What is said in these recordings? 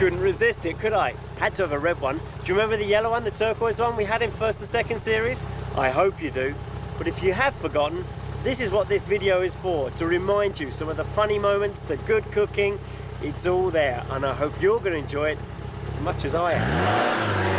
Couldn't resist it, could I? Had to have a red one. Do you remember the yellow one, the turquoise one we had in first and second series? I hope you do. But if you have forgotten, this is what this video is for, to remind you some of the funny moments, the good cooking. It's all there, and I hope you're going to enjoy it as much as I am.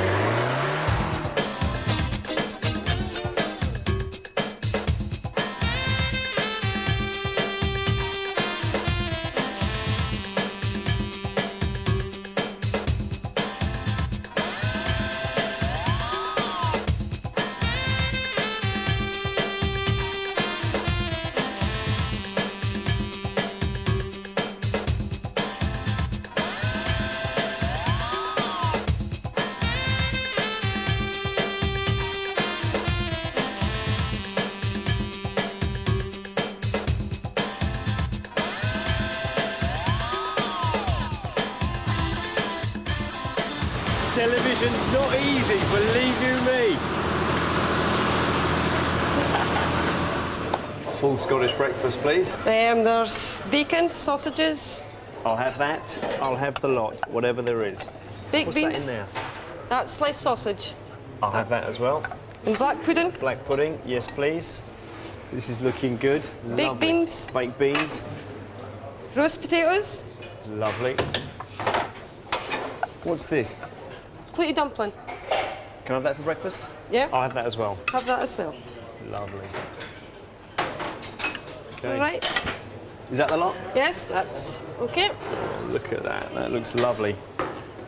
Television's not easy, believe you me. Full Scottish breakfast, please. There's bacon, sausages. I'll have that. I'll have the lot, whatever there is. Baked What's beans. that in there? That's sliced sausage. I'll have that as well. And black pudding. Black pudding, yes please. This is looking good. Baked Lovely. beans. Baked beans. Roast potatoes. Lovely. What's this? Clooty dumpling. Can I have that for breakfast? Yeah. I'll have that as well. Have that as well. Lovely. Okay. All right. Is that the lot? Yes, that's okay. Oh, look at that. That looks lovely.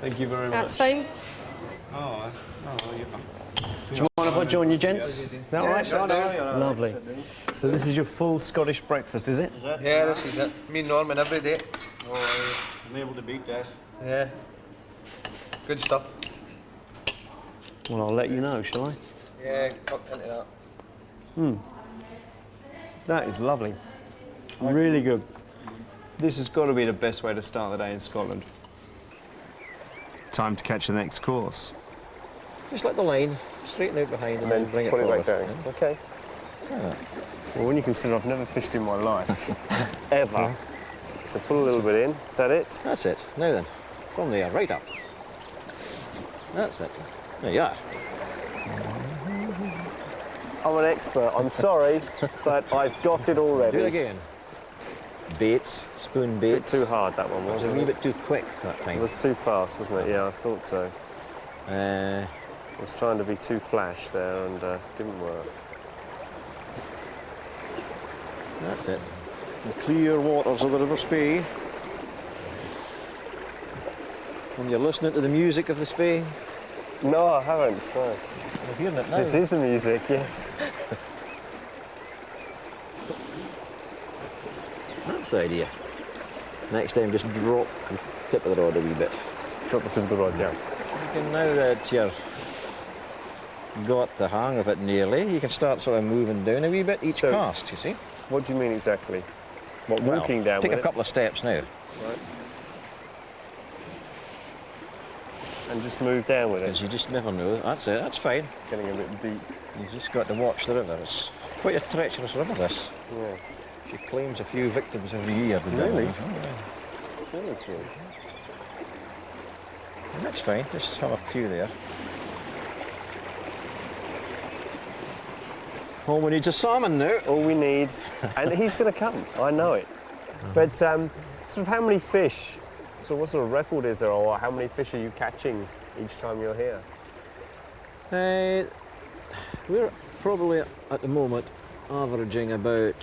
Thank you very much. That's fine. Do you mind if I join you, gents? Is that all right? Lovely. So this is your full Scottish breakfast, is it? Yeah, this is it. Me and Norman every day. I'm able to beat that. Yeah. Good stuff. Well, I'll let you know, shall I? Yeah, cooked into that. That is lovely. Really good. This has got to be the best way to start the day in Scotland. Time to catch the next course. Just let the line straighten out behind and then bring it put it forward. back down. Okay. Well, when you consider I've never fished in my life, ever. So put a little bit in. Is that it? That's it. Now then, from there, right up. That's it. There you are. I'm an expert. I'm sorry, but I've got it already. Do it again. Baits, spoon A bit baits. too hard, that one, It was a wasn't wee it? bit too quick that It time. was too fast, wasn't it? Yeah, I thought so. I was trying to be too flash there and didn't work. That's it. The clear waters of the River Spey. When you're listening to the music of the Spey, No, I haven't. No. you're hearing it now. This is the music, yes. That's the idea. Next time, just drop the tip of the rod a wee bit. Drop the tip of the rod, yeah. You can, now that you've got the hang of it nearly, you can start sort of moving down a wee bit each So- cast, you see. What do you mean exactly? What, Well, walking down take with a couple of steps now. it? Right. And just move down with Because it, you just never know. That's it, that's fine. getting a bit deep. You've just got to watch the river. It's quite a treacherous river, this. Yes. She claims a few victims every year. The Really? devil. Oh, yeah. Seriously. And that's fine, just have a few there. All we need is salmon now. All we need, and he's going to come, I know it. But sort of how many fish, so what sort of record is there, or how many fish are you catching each time you're here? We're probably at the moment averaging about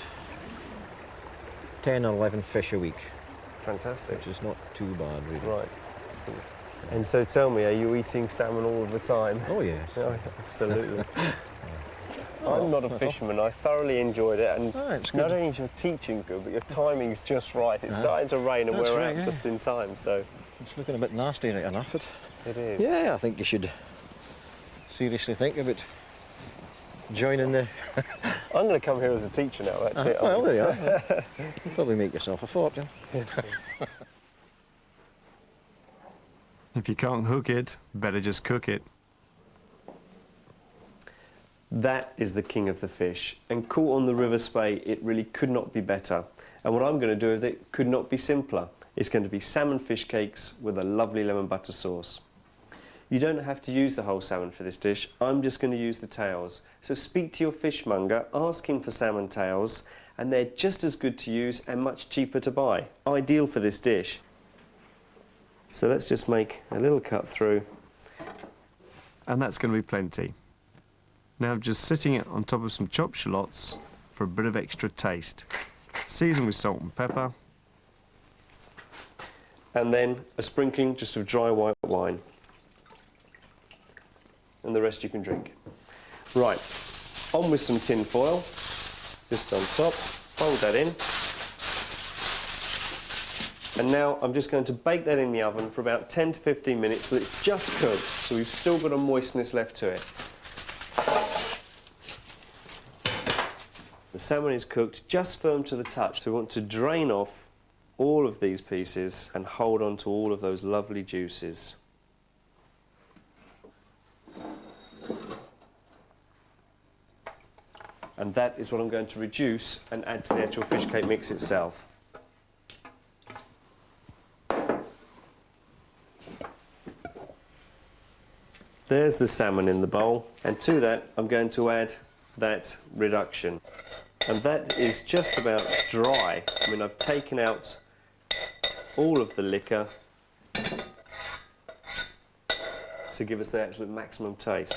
10 or 11 fish a week, Fantastic. which is not too bad, really. Right. So, and so tell me, are you eating salmon all of the time? Oh, yeah. Oh, absolutely. I'm not a fisherman. I thoroughly enjoyed it, and Oh, it's not good. only is your teaching good, but your timing's just right. It's starting to rain, and That's we're right, out yeah. just in time, so It's looking a bit nasty right enough. it is. Yeah, I think you should seriously think about joining the... I'm going to come here as a teacher now. That's it. Well, there you are. You'll probably make yourself a fortune. If you can't hook it, better just cook it. That is the king of the fish, and caught on the River Spey, it really could not be better. And what I'm going to do with it could not be simpler. is going to be salmon fish cakes with a lovely lemon butter sauce. You don't have to use the whole salmon for this dish, I'm just going to use the tails. So speak to your fishmonger, ask him for salmon tails, and they're just as good to use and much cheaper to buy. Ideal for this dish. So let's just make a little cut through. And that's going to be plenty. Now I'm just sitting it on top of some chopped shallots for a bit of extra taste. Season with salt and pepper. And then a sprinkling just of dry white wine. And the rest you can drink. Right, on with some tin foil, just on top, fold that in. And now I'm just going to bake that in the oven for about 10 to 15 minutes so it's just cooked, so we've still got a moistness left to it. The salmon is cooked just firm to the touch, so we want to drain off all of these pieces and hold on to all of those lovely juices. And that is what I'm going to reduce and add to the actual fish cake mix itself. There's the salmon in the bowl, and to that I'm going to add that reduction. And that is just about dry. I mean, I've taken out all of the liquor to give us the absolute maximum taste.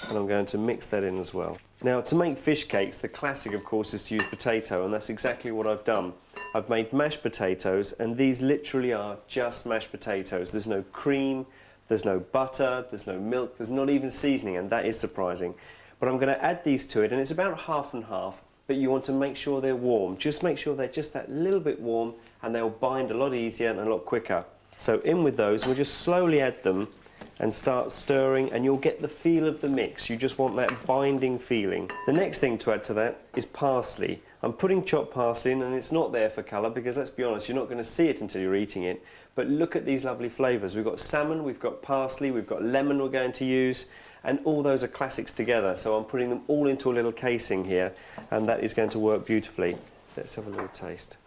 And I'm going to mix that in as well. Now, to make fish cakes, the classic, of course, is to use potato, and that's exactly what I've done. I've made mashed potatoes, and these literally are just mashed potatoes. There's no cream, there's no butter, there's no milk, there's not even seasoning, and that is surprising. But I'm going to add these to it, and it's about half and half, but you want to make sure they're warm. Just make sure they're just that little bit warm, and they'll bind a lot easier and a lot quicker. So in with those, we'll just slowly add them and start stirring, and you'll get the feel of the mix. You just want that binding feeling. The next thing to add to that is parsley. I'm putting chopped parsley in, and it's not there for colour because, let's be honest, you're not going to see it until you're eating it. But look at these lovely flavours. We've got salmon, we've got parsley, we've got lemon we're going to use, and all those are classics together. So I'm putting them all into a little casing here, and that is going to work beautifully. Let's have a little taste.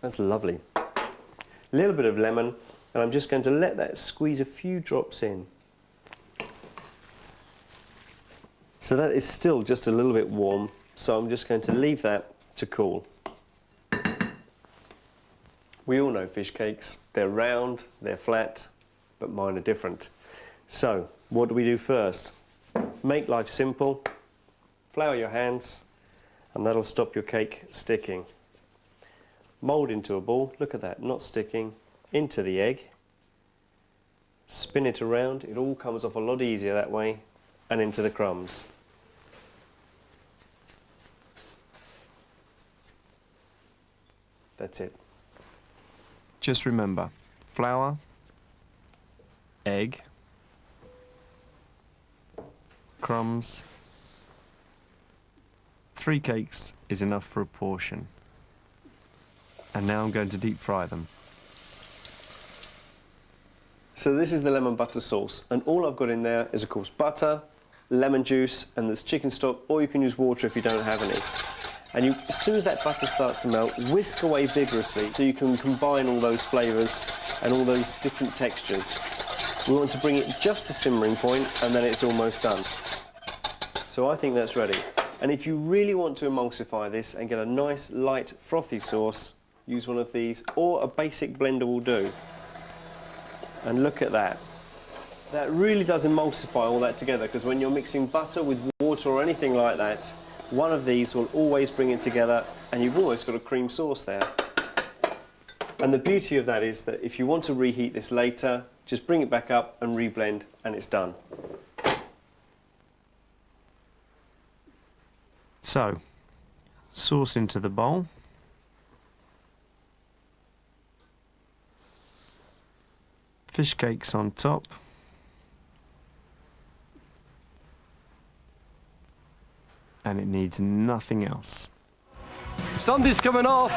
That's lovely. A little bit of lemon, and I'm just going to let that squeeze a few drops in. So that is still just a little bit warm, so I'm just going to leave that to cool. We all know fish cakes. They're round, they're flat, but mine are different. So, what do we do first? Make life simple, flour your hands, and that'll stop your cake sticking. Mould into a ball, look at that, not sticking, into the egg. Spin it around, it all comes off a lot easier that way, and into the crumbs. That's it. Just remember, flour, egg, crumbs. 3 cakes is enough for a portion. And now I'm going to deep fry them. So this is the lemon butter sauce, and all I've got in there is, of course, butter, lemon juice, and there's chicken stock, or you can use water if you don't have any. And as soon as that butter starts to melt, whisk away vigorously so you can combine all those flavours and all those different textures. We want to bring it just to simmering point, and then it's almost done. So I think that's ready. And if you really want to emulsify this and get a nice, light, frothy sauce, use one of these, or a basic blender will do. And look at that. That really does emulsify all that together, because when you're mixing butter with water or anything like that, one of these will always bring it together, and you've always got a cream sauce there. And the beauty of that is that if you want to reheat this later, just bring it back up and reblend, and it's done. So, sauce into the bowl. Fish cakes on top. And it needs nothing else. Somebody's coming off.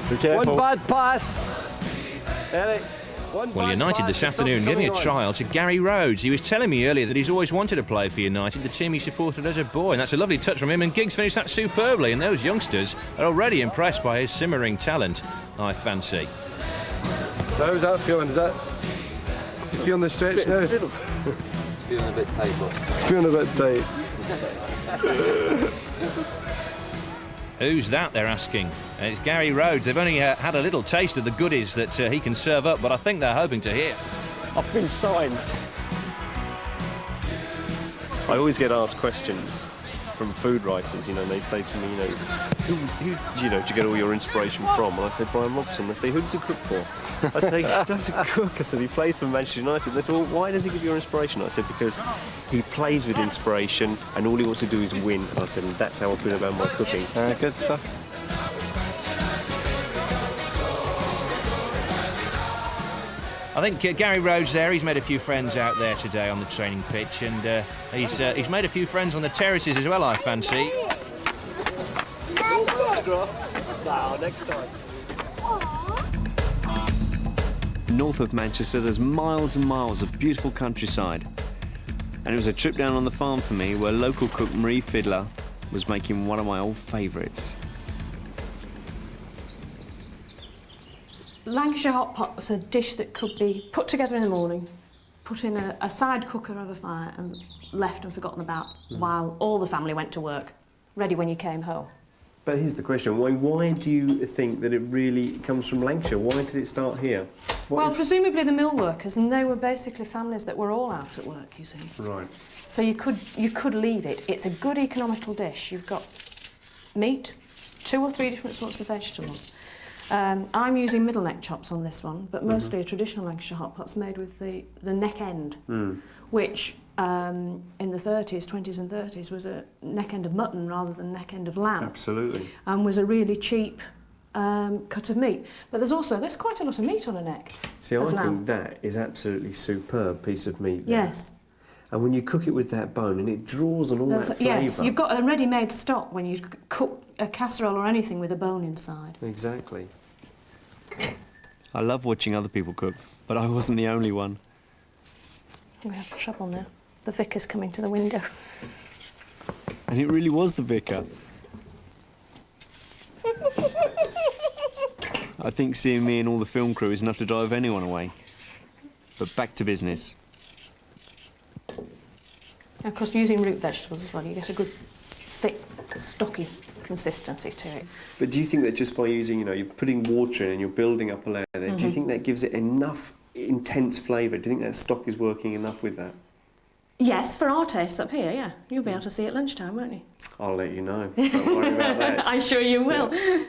Be careful. One bad pass. Ellie. Well, United this afternoon giving a trial to Gary Rhodes. He was telling me earlier that he's always wanted to play for United, the team he supported as a boy, and that's a lovely touch from him, and Giggs finished that superbly, and those youngsters are already impressed by his simmering talent, I fancy. So how's that feeling? Is that... You feeling the stretch now? It's feeling a bit tight, look. It's feeling a bit tight. Who's that, they're asking? It's Gary Rhodes. They've only had a little taste of the goodies that he can serve up, but I think they're hoping to hear. I've been signed. I always get asked questions from food writers, you know, and they say to me, you know, who you know, do you get all your inspiration from? And I say, Brian Robson. They say, who does he cook for? I say, he doesn't cook. I said, he plays for Manchester United. They said, well, why does he give you your inspiration? I said, because he plays with inspiration and all he wants to do is win. And I said, and that's how I feel about my cooking. Good stuff. I think Gary Rhodes there, he's made a few friends out there today on the training pitch, and he's made a few friends on the terraces as well, I fancy. Next time. North of Manchester, there's miles and miles of beautiful countryside. And it was a trip down on the farm for me where local cook Marie Fiddler was making one of my old favourites. Lancashire hot pot was a dish that could be put together in the morning, put in a side cooker over fire and left and forgotten about while all the family went to work, ready when you came home. But here's the question, why do you think that it really comes from Lancashire? Why did it start here? Presumably the mill workers, and they were basically families that were all out at work, you see. Right. So you could leave it. It's a good economical dish. You've got meat, 2 or 3 different sorts of vegetables. I'm using middle neck chops on this one, but mostly a traditional Lancashire hot pot's made with the neck end, which in the 20s and 30s was a neck end of mutton rather than neck end of lamb. Absolutely. And was a really cheap cut of meat. But there's quite a lot of meat on a neck. See, I think that is absolutely superb piece of meat there. Yes. And when you cook it with that bone, and it draws on all that flavour. Yes, you've got a ready-made stock when you cook a casserole or anything with a bone inside. Exactly. I love watching other people cook, but I wasn't the only one. We have trouble now. The vicar's coming to the window. And it really was the vicar. I think seeing me and all the film crew is enough to drive anyone away. But back to business. Of course, using root vegetables as well, you get a good, thick, stocky consistency to it. But do you think that just by using, you know, you're putting water in and you're building up a layer there, do you think that gives it enough intense flavour? Do you think that stock is working enough with that? Yes, for our tastes up here, yeah. You'll be able to see at lunchtime, won't you? I'll let you know. Don't worry about that. I'm sure you will. Yeah.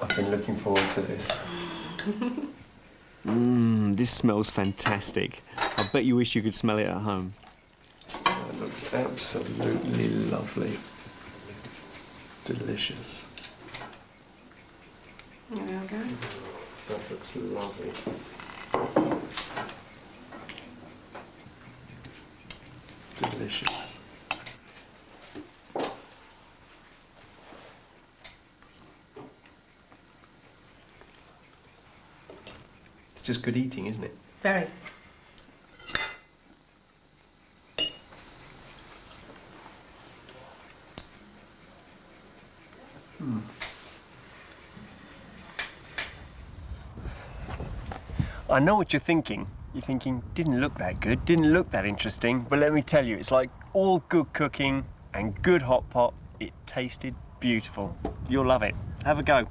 I've been looking forward to this. This smells fantastic. I bet you wish you could smell it at home. That looks absolutely lovely. Delicious. There we go. That looks lovely. Delicious. It's just good eating, isn't it? Very. I know what you're thinking. You're thinking, didn't look that good, didn't look that interesting, but let me tell you, it's like all good cooking and good hot pot. It tasted beautiful. You'll love it. Have a go.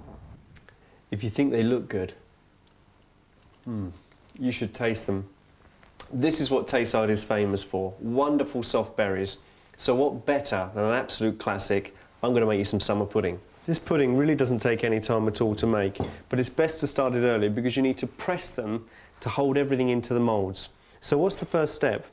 If you think they look good, you should taste them. This is what Tayside is famous for. Wonderful soft berries. So what better than an absolute classic? I'm going to make you some summer pudding. This pudding really doesn't take any time at all to make, but it's best to start it early because you need to press them to hold everything into the moulds. So what's the first step?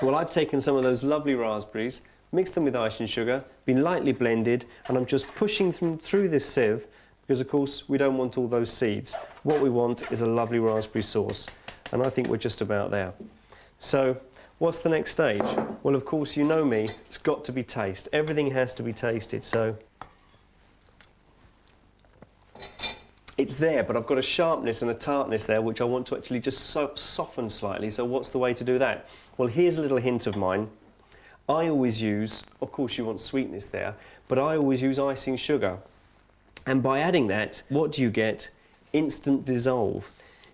Well, I've taken some of those lovely raspberries, mixed them with icing sugar, been lightly blended, and I'm just pushing them through this sieve because, of course, we don't want all those seeds. What we want is a lovely raspberry sauce, and I think we're just about there. So what's the next stage? Well, of course, you know me, it's got to be taste. Everything has to be tasted, so It's there, but I've got a sharpness and a tartness there which I want to actually just soften slightly. So what's the way to do that? Well, here's a little hint of mine. I always use, of course you want sweetness there, but I always use icing sugar. And by adding that, what do you get? Instant dissolve.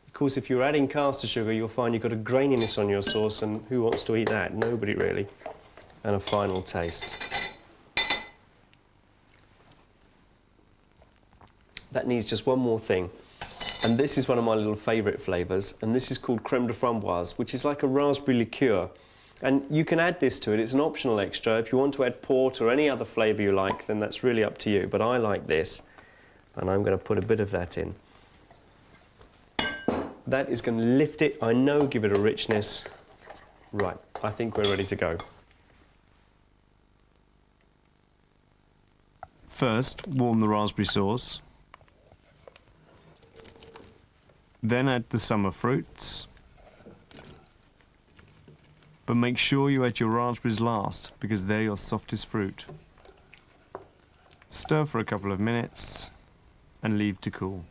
Of course, if you're adding caster sugar, you'll find you've got a graininess on your sauce, and who wants to eat that? Nobody really. And a final taste. That needs just one more thing. And this is one of my little favourite flavours, and this is called crème de framboise, which is like a raspberry liqueur. And you can add this to it, it's an optional extra. If you want to add port or any other flavour you like, then that's really up to you. But I like this, and I'm going to put a bit of that in. That is going to lift it, I know, give it a richness. Right, I think we're ready to go. First, warm the raspberry sauce. Then add the summer fruits. But make sure you add your raspberries last, because they're your softest fruit. Stir for a couple of minutes and leave to cool.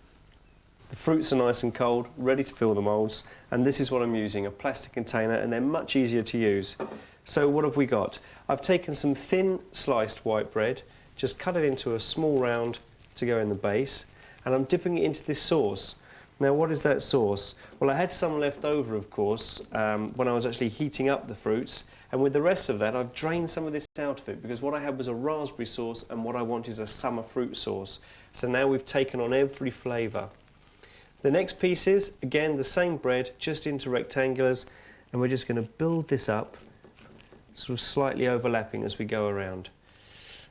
The fruits are nice and cold, ready to fill the moulds, and this is what I'm using, a plastic container, and they're much easier to use. So what have we got? I've taken some thin sliced white bread, just cut it into a small round to go in the base, and I'm dipping it into this sauce. Now, what is that sauce? Well, I had some left over, of course, when I was actually heating up the fruits, and with the rest of that, I've drained some of this out of it, because what I had was a raspberry sauce, and what I want is a summer fruit sauce. So now we've taken on every flavour. The next piece is, again, the same bread, just into rectangulars, and we're just going to build this up, sort of slightly overlapping as we go around.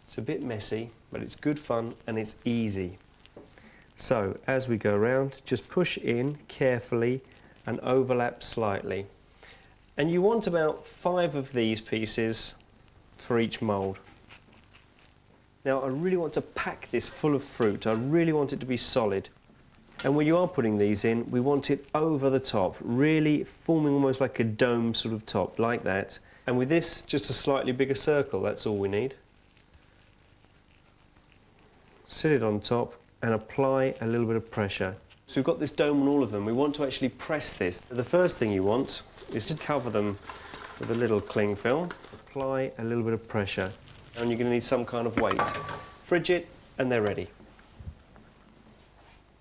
It's a bit messy, but it's good fun and it's easy. So, as we go around, just push in carefully and overlap slightly. And you want about 5 of these pieces for each mould. Now, I really want to pack this full of fruit. I really want it to be solid. And when you are putting these in, we want it over the top, really forming almost like a dome sort of top, like that. And with this, just a slightly bigger circle, that's all we need. Sit it on top and apply a little bit of pressure. So we've got this dome on all of them. We want to actually press this. The first thing you want is to cover them with a little cling film. Apply a little bit of pressure. And you're going to need some kind of weight. Fridge it, and they're ready.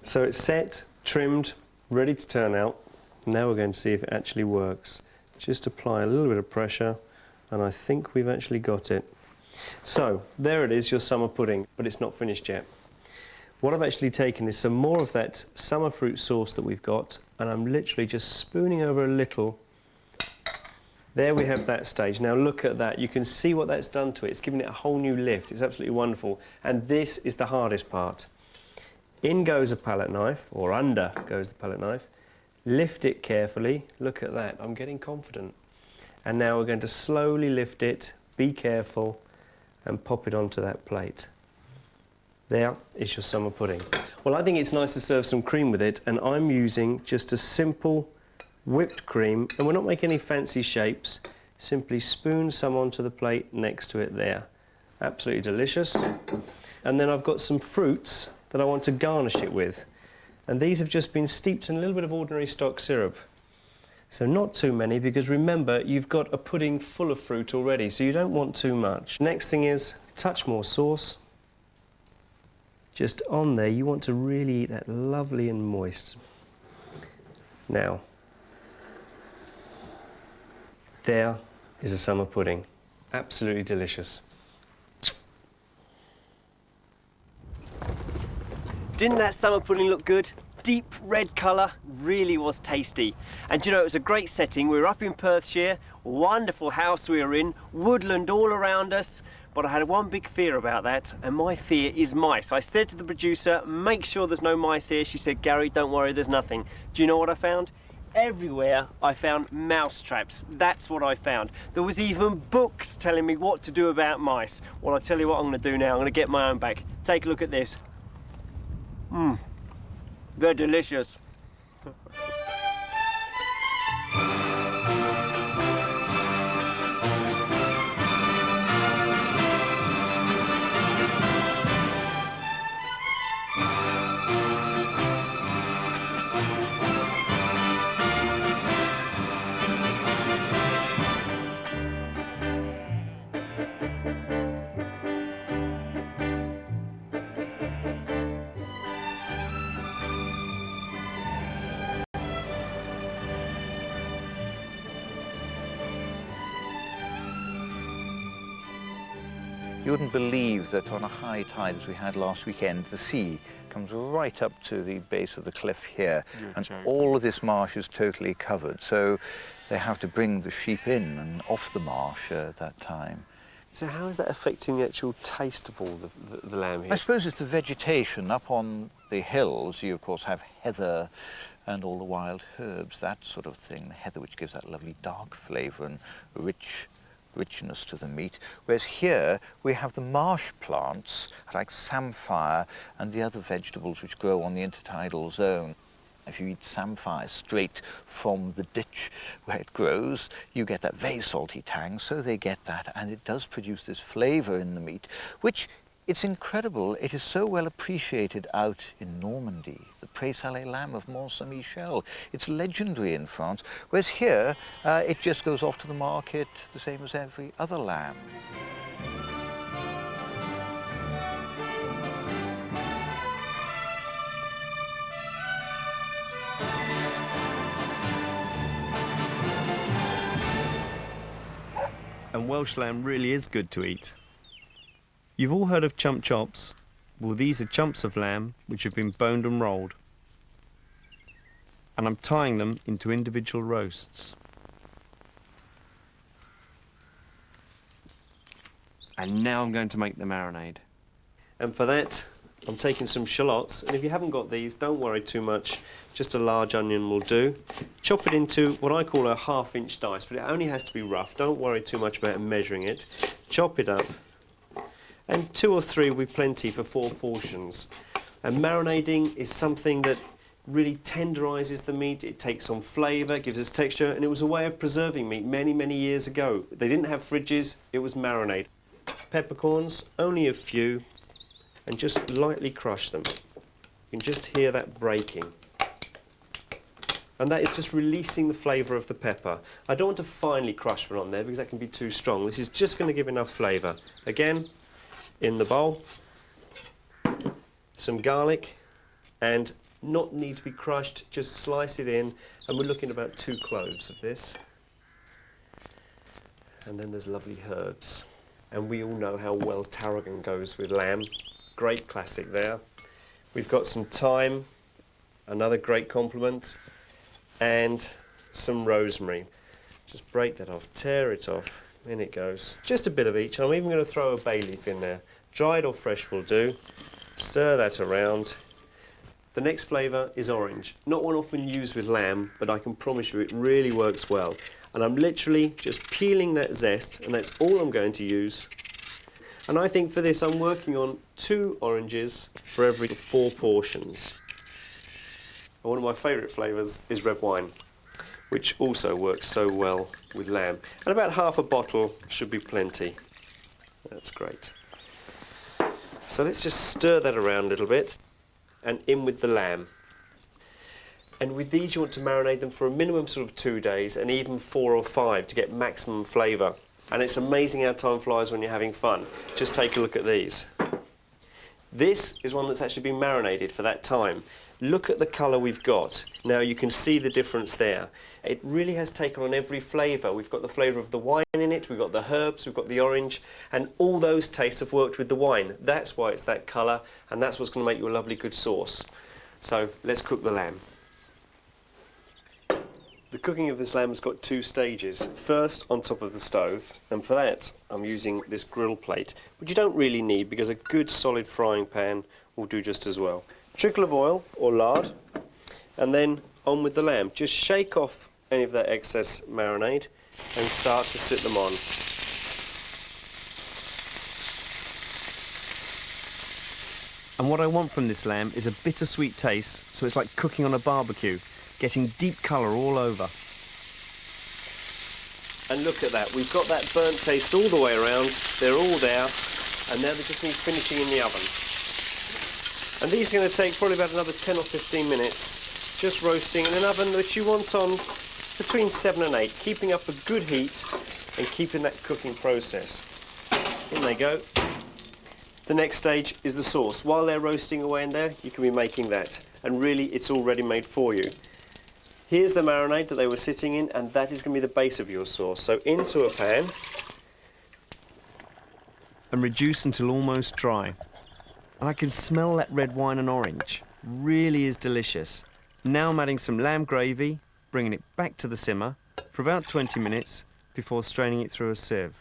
So it's set, trimmed, ready to turn out. Now we're going to see if it actually works. Just apply a little bit of pressure, and I think we've actually got it. So there it is, your summer pudding, but it's not finished yet. What I've actually taken is some more of that summer fruit sauce that we've got, and I'm literally just spooning over a little. There we have that stage. Now look at that. You can see what that's done to it. It's given it a whole new lift. It's absolutely wonderful. And this is the hardest part. In goes a palette knife, or under goes the palette knife. Lift it carefully. Look at that. I'm getting confident. And now we're going to slowly lift it. Be careful. And pop it onto that plate. There is your summer pudding. Well, I think it's nice to serve some cream with it, and I'm using just a simple whipped cream, and we're not making any fancy shapes. Simply spoon some onto the plate next to it there. Absolutely delicious. And then I've got some fruits that I want to garnish it with. And these have just been steeped in a little bit of ordinary stock syrup. So not too many, because remember, you've got a pudding full of fruit already, so you don't want too much. Next thing is, a touch more sauce. Just on there, you want to really eat that lovely and moist. Now, there is a summer pudding. Absolutely delicious. Didn't that summer pudding look good? Deep red colour, really was tasty. And you know, it was a great setting. We were up in Perthshire, wonderful house we were in, woodland all around us. But I had one big fear about that, and my fear is mice. I said to the producer, make sure there's no mice here. She said, Gary, don't worry, there's nothing. Do you know what I found? Everywhere I found mouse traps. That's what I found. There was even books telling me what to do about mice. Well, I'll tell you what I'm going to do now. I'm going to get my own back. Take a look at this. They're delicious. You wouldn't believe that on a high tide as we had last weekend, the sea comes right up to the base of the cliff here, and all of this marsh is totally covered. So they have to bring the sheep in and off the marsh at that time. So how is that affecting the actual taste of all the lamb here? I suppose it's the vegetation. Up on the hills, you of course have heather and all the wild herbs, that sort of thing. The heather, which gives that lovely dark flavour and richness to the meat. Whereas here we have the marsh plants like samphire and the other vegetables which grow on the intertidal zone. If you eat samphire straight from the ditch where it grows, you get that very salty tang, so they get that, and it does produce this flavour in the meat, which, it's incredible, it is so well appreciated out in Normandy, the Pré-Salé lamb of Mont-Saint-Michel. It's legendary in France, whereas here it just goes off to the market the same as every other lamb. And Welsh lamb really is good to eat. You've all heard of chump chops. Well, these are chumps of lamb which have been boned and rolled. And I'm tying them into individual roasts. And now I'm going to make the marinade. And for that, I'm taking some shallots, and if you haven't got these, don't worry too much, just a large onion will do. Chop it into what I call a 1/2-inch dice, but it only has to be rough, don't worry too much about measuring it. Chop it up, and 2 or 3 will be plenty for 4 portions. And marinating is something that really tenderises the meat, it takes on flavour, gives us texture, and it was a way of preserving meat many, many years ago. They didn't have fridges, it was marinade. Peppercorns, only a few, and just lightly crush them. You can just hear that breaking. And that is just releasing the flavour of the pepper. I don't want to finely crush one on there because that can be too strong. This is just going to give enough flavour. Again, in the bowl, some garlic, and not need to be crushed, just slice it in, and we're looking at about 2 cloves of this. And then there's lovely herbs. And we all know how well tarragon goes with lamb. Great classic there. We've got some thyme, another great compliment, and some rosemary. Just break that off, tear it off, in it goes. Just a bit of each, and I'm even going to throw a bay leaf in there. Dried or fresh will do. Stir that around. The next flavour is orange. Not one often used with lamb, but I can promise you it really works well. And I'm literally just peeling that zest, and that's all I'm going to use. And I think for this I'm working on 2 oranges for every 4 portions. And one of my favourite flavours is red wine, which also works so well with lamb. And about half a bottle should be plenty. That's great. So let's just stir that around a little bit, and in with the lamb. And with these you want to marinate them for a minimum sort of 2 days, and even 4 or 5 to get maximum flavour. And it's amazing how time flies when you're having fun. Just take a look at these. This is one that's actually been marinated for that time. Look at the colour we've got. Now you can see the difference there. It really has taken on every flavour. We've got the flavour of the wine in it, we've got the herbs, we've got the orange, and all those tastes have worked with the wine. That's why it's that colour, and that's what's going to make you a lovely good sauce. So let's cook the lamb. The cooking of this lamb has got 2 stages. First, on top of the stove, and for that I'm using this grill plate, which you don't really need because a good solid frying pan will do just as well. Trickle of oil or lard, and then on with the lamb. Just shake off any of that excess marinade and start to sit them on. And what I want from this lamb is a bittersweet taste, so it's like cooking on a barbecue, getting deep colour all over. And look at that, we've got that burnt taste all the way around, they're all there, and now they just need finishing in the oven. And these are going to take probably about another 10 or 15 minutes, just roasting in an oven which you want on between 7 and 8, keeping up a good heat and keeping that cooking process. In they go. The next stage is the sauce. While they're roasting away in there, you can be making that, and really it's all ready made for you. Here's the marinade that they were sitting in, and that is going to be the base of your sauce. So into a pan, and reduce until almost dry. And I can smell that red wine and orange. Really is delicious. Now I'm adding some lamb gravy, bringing it back to the simmer for about 20 minutes before straining it through a sieve.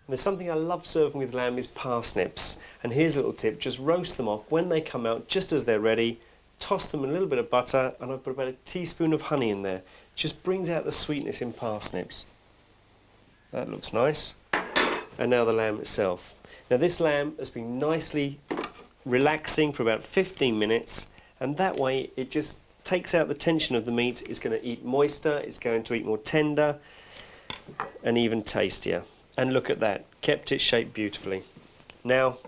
There's something I love serving with lamb is parsnips. And here's a little tip, just roast them off when they come out, just as they're ready. Toss them in a little bit of butter, and I put about a teaspoon of honey in there. Just brings out the sweetness in parsnips. That looks nice. And now the lamb itself. Now this lamb has been nicely relaxing for about 15 minutes, and that way it just takes out the tension of the meat. It's going to eat moister, it's going to eat more tender, and even tastier. And look at that, kept its shape beautifully. Now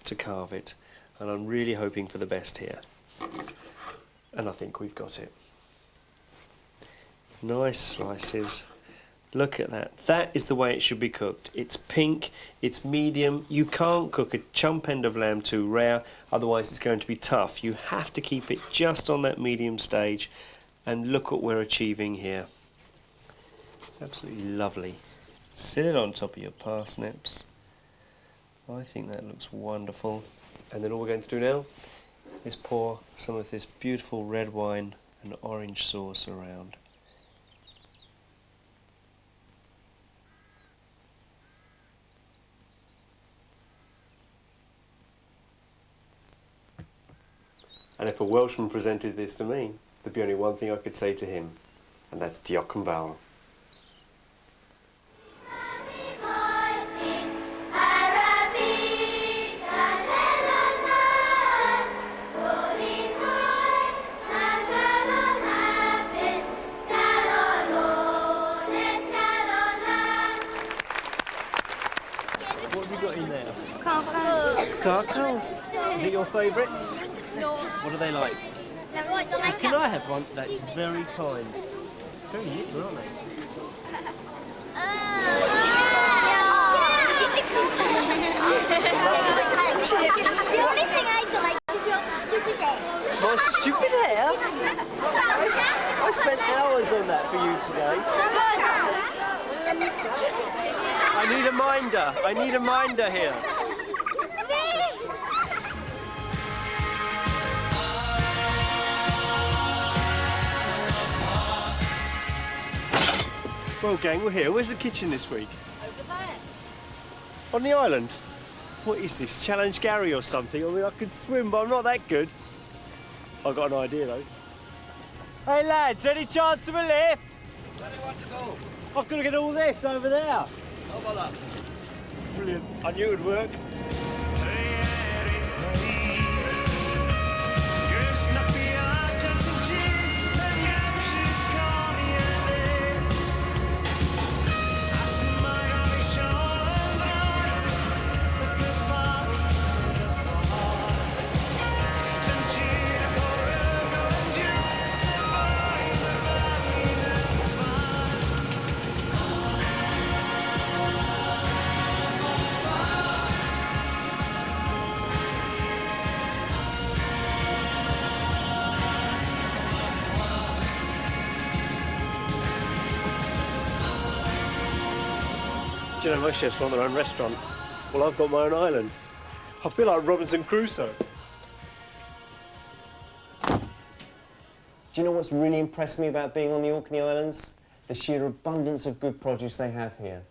to carve it, and I'm really hoping for the best here. And I think we've got it. Nice slices. Look at that. That is the way it should be cooked. It's pink, it's medium. You can't cook a chump end of lamb too rare, otherwise it's going to be tough. You have to keep it just on that medium stage, and look what we're achieving here. Absolutely lovely. Sit it on top of your parsnips. I think that looks wonderful. And then all we're going to do now is pour some of this beautiful red wine and orange sauce around. And if a Welshman presented this to me, there'd be only one thing I could say to him, and that's diolch yn fawr. What have you got in there? Carcals. Is it your favourite? No. What are they like? Can I have one? That's very kind. Very little, aren't they? The only thing I don't like is your stupid hair. My stupid hair? I spent hours on that for you today. I need a minder. I need a minder here. Well, gang, we're here. Where's the kitchen this week? Over there. On the island? What is this, Challenge Gary or something? I mean, I could swim, but I'm not that good. I've got an idea, though. Hey, lads, any chance of a lift? Where do you want to go? I've got to get all this over there. How about that? Brilliant. I knew it would work. Do you know, most chefs want their own restaurant. Well, I've got my own island. I feel like Robinson Crusoe. Do you know what's really impressed me about being on the Orkney Islands? The sheer abundance of good produce they have here.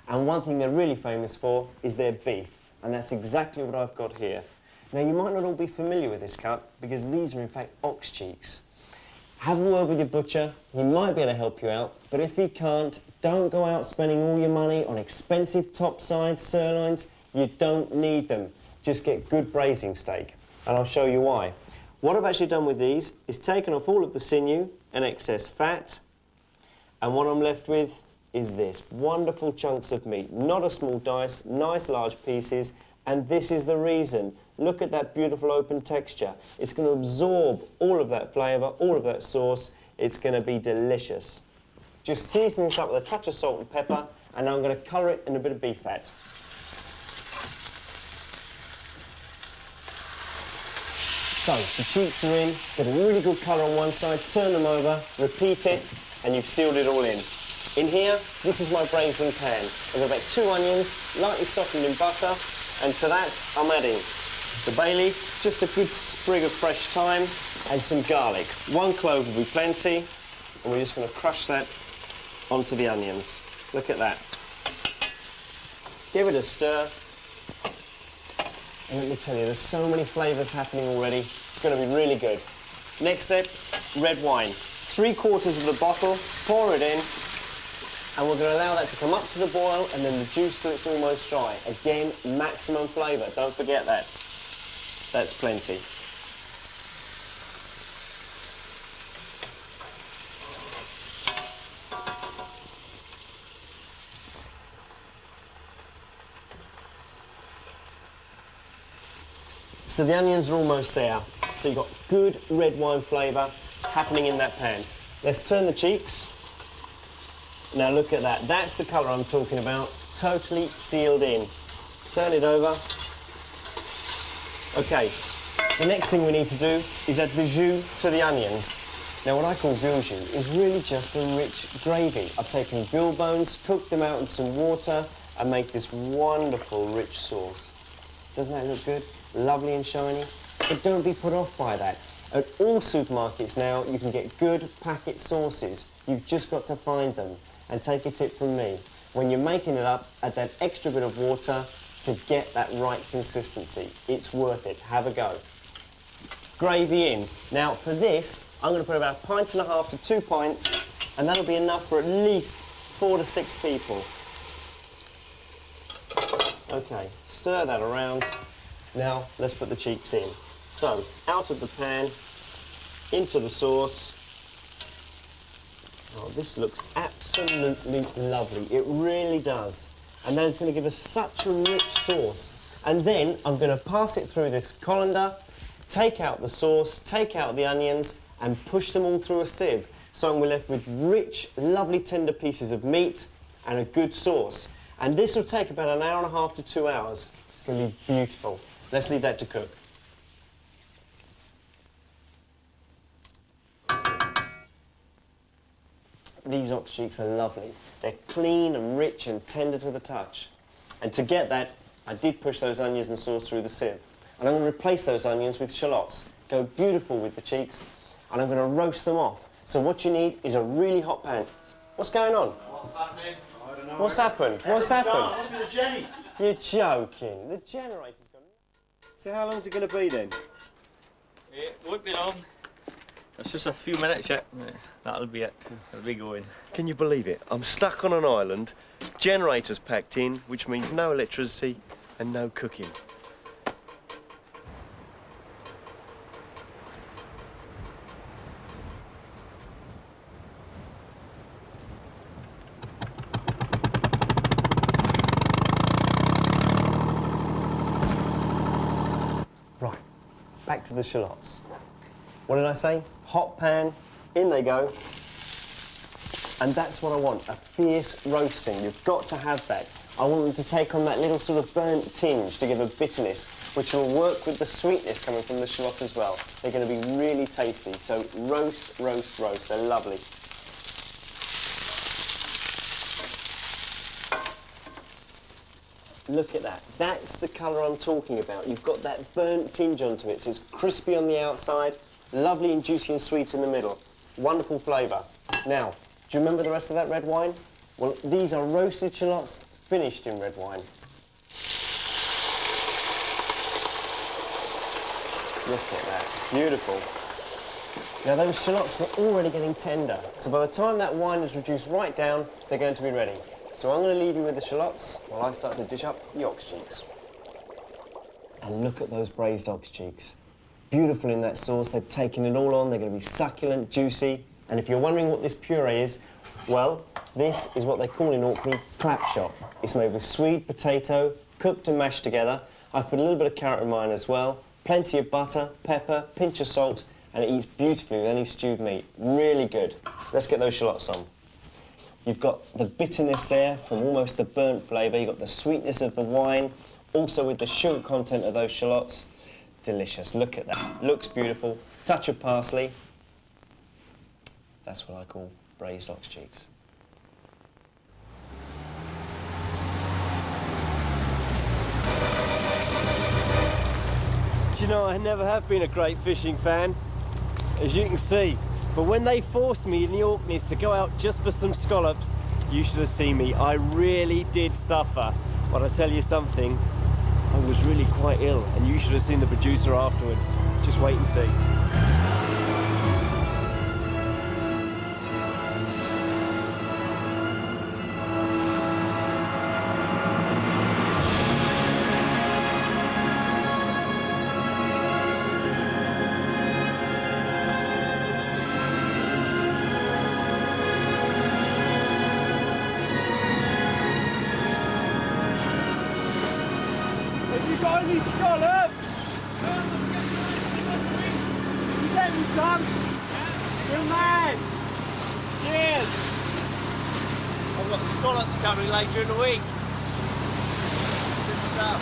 And one thing they're really famous for is their beef. And that's exactly what I've got here. Now, you might not all be familiar with this cut because these are in fact ox cheeks. Have a word with your butcher, he might be able to help you out, but if he can't, don't go out spending all your money on expensive topside sirloins. You don't need them. Just get good braising steak, and I'll show you why. What I've actually done with these is taken off all of the sinew and excess fat, and what I'm left with is this, wonderful chunks of meat, not a small dice, nice large pieces, and this is the reason. Look at that beautiful open texture. It's going to absorb all of that flavour, all of that sauce. It's going to be delicious. Just season this up with a touch of salt and pepper, and I'm going to colour it in a bit of beef fat. So, the cheeks are in, get a really good colour on one side, turn them over, repeat it, and you've sealed it all in. In here, this is my braising pan. I've got about 2 onions, lightly softened in butter, and to that, I'm adding the bay leaf, just a good sprig of fresh thyme, and some garlic. 1 clove will be plenty, and we're just going to crush that onto the onions. Look at that. Give it a stir. And let me tell you, there's so many flavours happening already. It's going to be really good. Next step, red wine. 3/4 of the bottle, pour it in, and we're going to allow that to come up to the boil and then the juice till it's almost dry. Again, maximum flavour, don't forget that. That's plenty. So the onions are almost there. So you've got good red wine flavour happening in that pan. Let's turn the cheeks. Now look at that. That's the colour I'm talking about. Totally sealed in. Turn it over. Okay. The next thing we need to do is add the jus to the onions. Now what I call veal jus is really just a rich gravy. I've taken veal bones, cooked them out in some water, and make this wonderful rich sauce. Doesn't that look good? Lovely and shiny. But don't be put off by that. At all supermarkets now, you can get good packet sauces. You've just got to find them. And take a tip from me. When you're making it up, add that extra bit of water to get that right consistency. It's worth it. Have a go. Gravy in. Now, for this, I'm going to put about 1.5 pints to 2 pints, and that'll be enough for at least 4 to 6 people. Okay, stir that around. Now, let's put the cheeks in. So, out of the pan, into the sauce. Oh, this looks absolutely lovely. It really does. And then it's going to give us such a rich sauce. And then I'm going to pass it through this colander, take out the sauce, take out the onions, and push them all through a sieve. So we're left with rich, lovely, tender pieces of meat and a good sauce. And this will take about 1.5 hours to 2 hours. It's going to be beautiful. Let's leave that to cook. These ox cheeks are lovely. They're clean and rich and tender to the touch. And to get that, I did push those onions and sauce through the sieve. And I'm going to replace those onions with shallots. Go beautiful with the cheeks. And I'm going to roast them off. So what you need is a really hot pan. What's going on? What's happening? I don't know. What's happened? What's happened? Must be the Jenny. You're joking. The generator's gone. So how long's it going to be then? It won't be long. It's just a few minutes yet. That'll be it. It'll be going. Can you believe it? I'm stuck on an island, generators packed in, which means no electricity and no cooking. Right, back to the shallots. What did I say? Hot pan, in they go. And that's what I want, a fierce roasting. You've got to have that. I want them to take on that little sort of burnt tinge to give a bitterness, which will work with the sweetness coming from the shallot as well. They're going to be really tasty. So roast, roast, roast. They're lovely. Look at that. That's the colour I'm talking about. You've got that burnt tinge onto it. So it's crispy on the outside, lovely and juicy and sweet in the middle. Wonderful flavour. Now, do you remember the rest of that red wine? Well, these are roasted shallots finished in red wine. Look at that, it's beautiful. Now, those shallots were already getting tender, so by the time that wine is reduced right down, they're going to be ready. So I'm going to leave you with the shallots while I start to dish up the ox cheeks. And look at those braised ox cheeks. Beautiful in that sauce, they've taken it all on, they're going to be succulent, juicy. And if you're wondering what this puree is, well, this is what they call in Orkney clapshop. It's made with sweet potato, cooked and mashed together. I've put a little bit of carrot in mine as well, plenty of butter, pepper, pinch of salt, and it eats beautifully with any stewed meat. Really good. Let's get those shallots on. You've got the bitterness there from almost the burnt flavour. You've got the sweetness of the wine, also with the sugar content of those shallots. Delicious. Look at that. Looks beautiful. Touch of parsley. That's what I call braised ox cheeks. you know, I never have been a great fishing fan, as you can see. But when they forced me in the Orkneys to go out just for some scallops, you should have seen me. I really did suffer. But I tell you something, I was really quite ill, and you should have seen the producer afterwards. Just wait and see. Have you got any scallops? You get me some? Good man! Cheers! I've got scallops coming later in the week. Good stuff.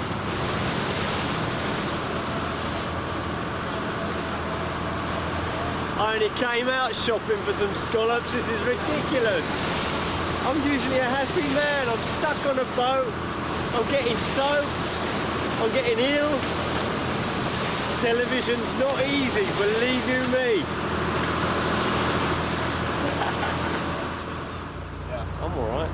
I only came out shopping for some scallops. This is ridiculous. I'm usually a happy man. I'm stuck on a boat. I'm getting soaked. I'm getting ill. Television's not easy, believe you me. Yeah, I'm all right.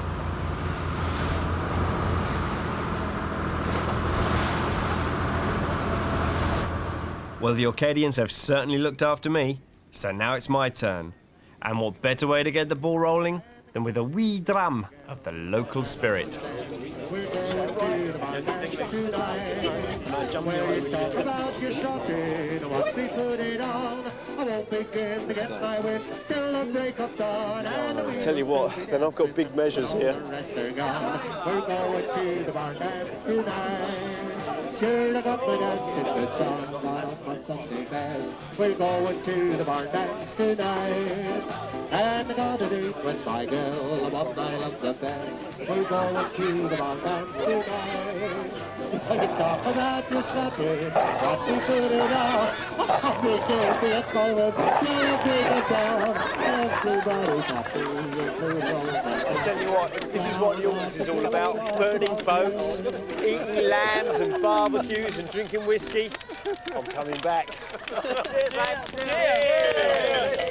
Well, the Orcadians have certainly looked after me, so now it's my turn. And what better way to get the ball rolling than with a wee dram of the local spirit. I tell you what, then I've got big measures here. We're going to the bar dance tonight. Sure, I got my dance in the trunk on Sunday best. We're going to the bar dance tonight. And I got a date with my girl, the one I love the best. We're going to the bar dance tonight. I can talk about your shopping, but we put it on. We can't be a cover, can't take it down. Everybody's happy, including I'll tell you what, this is what the Orkneys is all about. Burning boats, eating lambs and barbecues and drinking whiskey. I'm coming back. Cheers, lads. Cheers.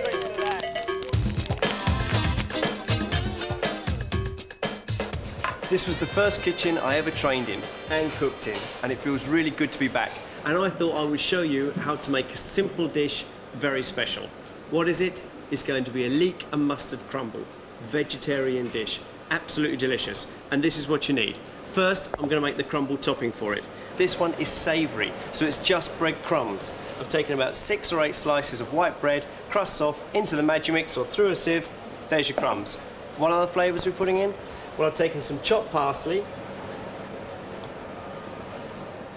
This was the first kitchen I ever trained in and cooked in, and it feels really good to be back. And I thought I would show you how to make a simple dish very special. What is it? It's going to be a leek and mustard crumble, vegetarian dish, absolutely delicious. And this is what you need. First, I'm going to make the crumble topping for it. This one is savoury, so it's just breadcrumbs. I've taken about 6 or 8 slices of white bread, crusts off, into the Magimix or through a sieve. There's your crumbs. What other flavours we're putting in? Well, I've taken some chopped parsley,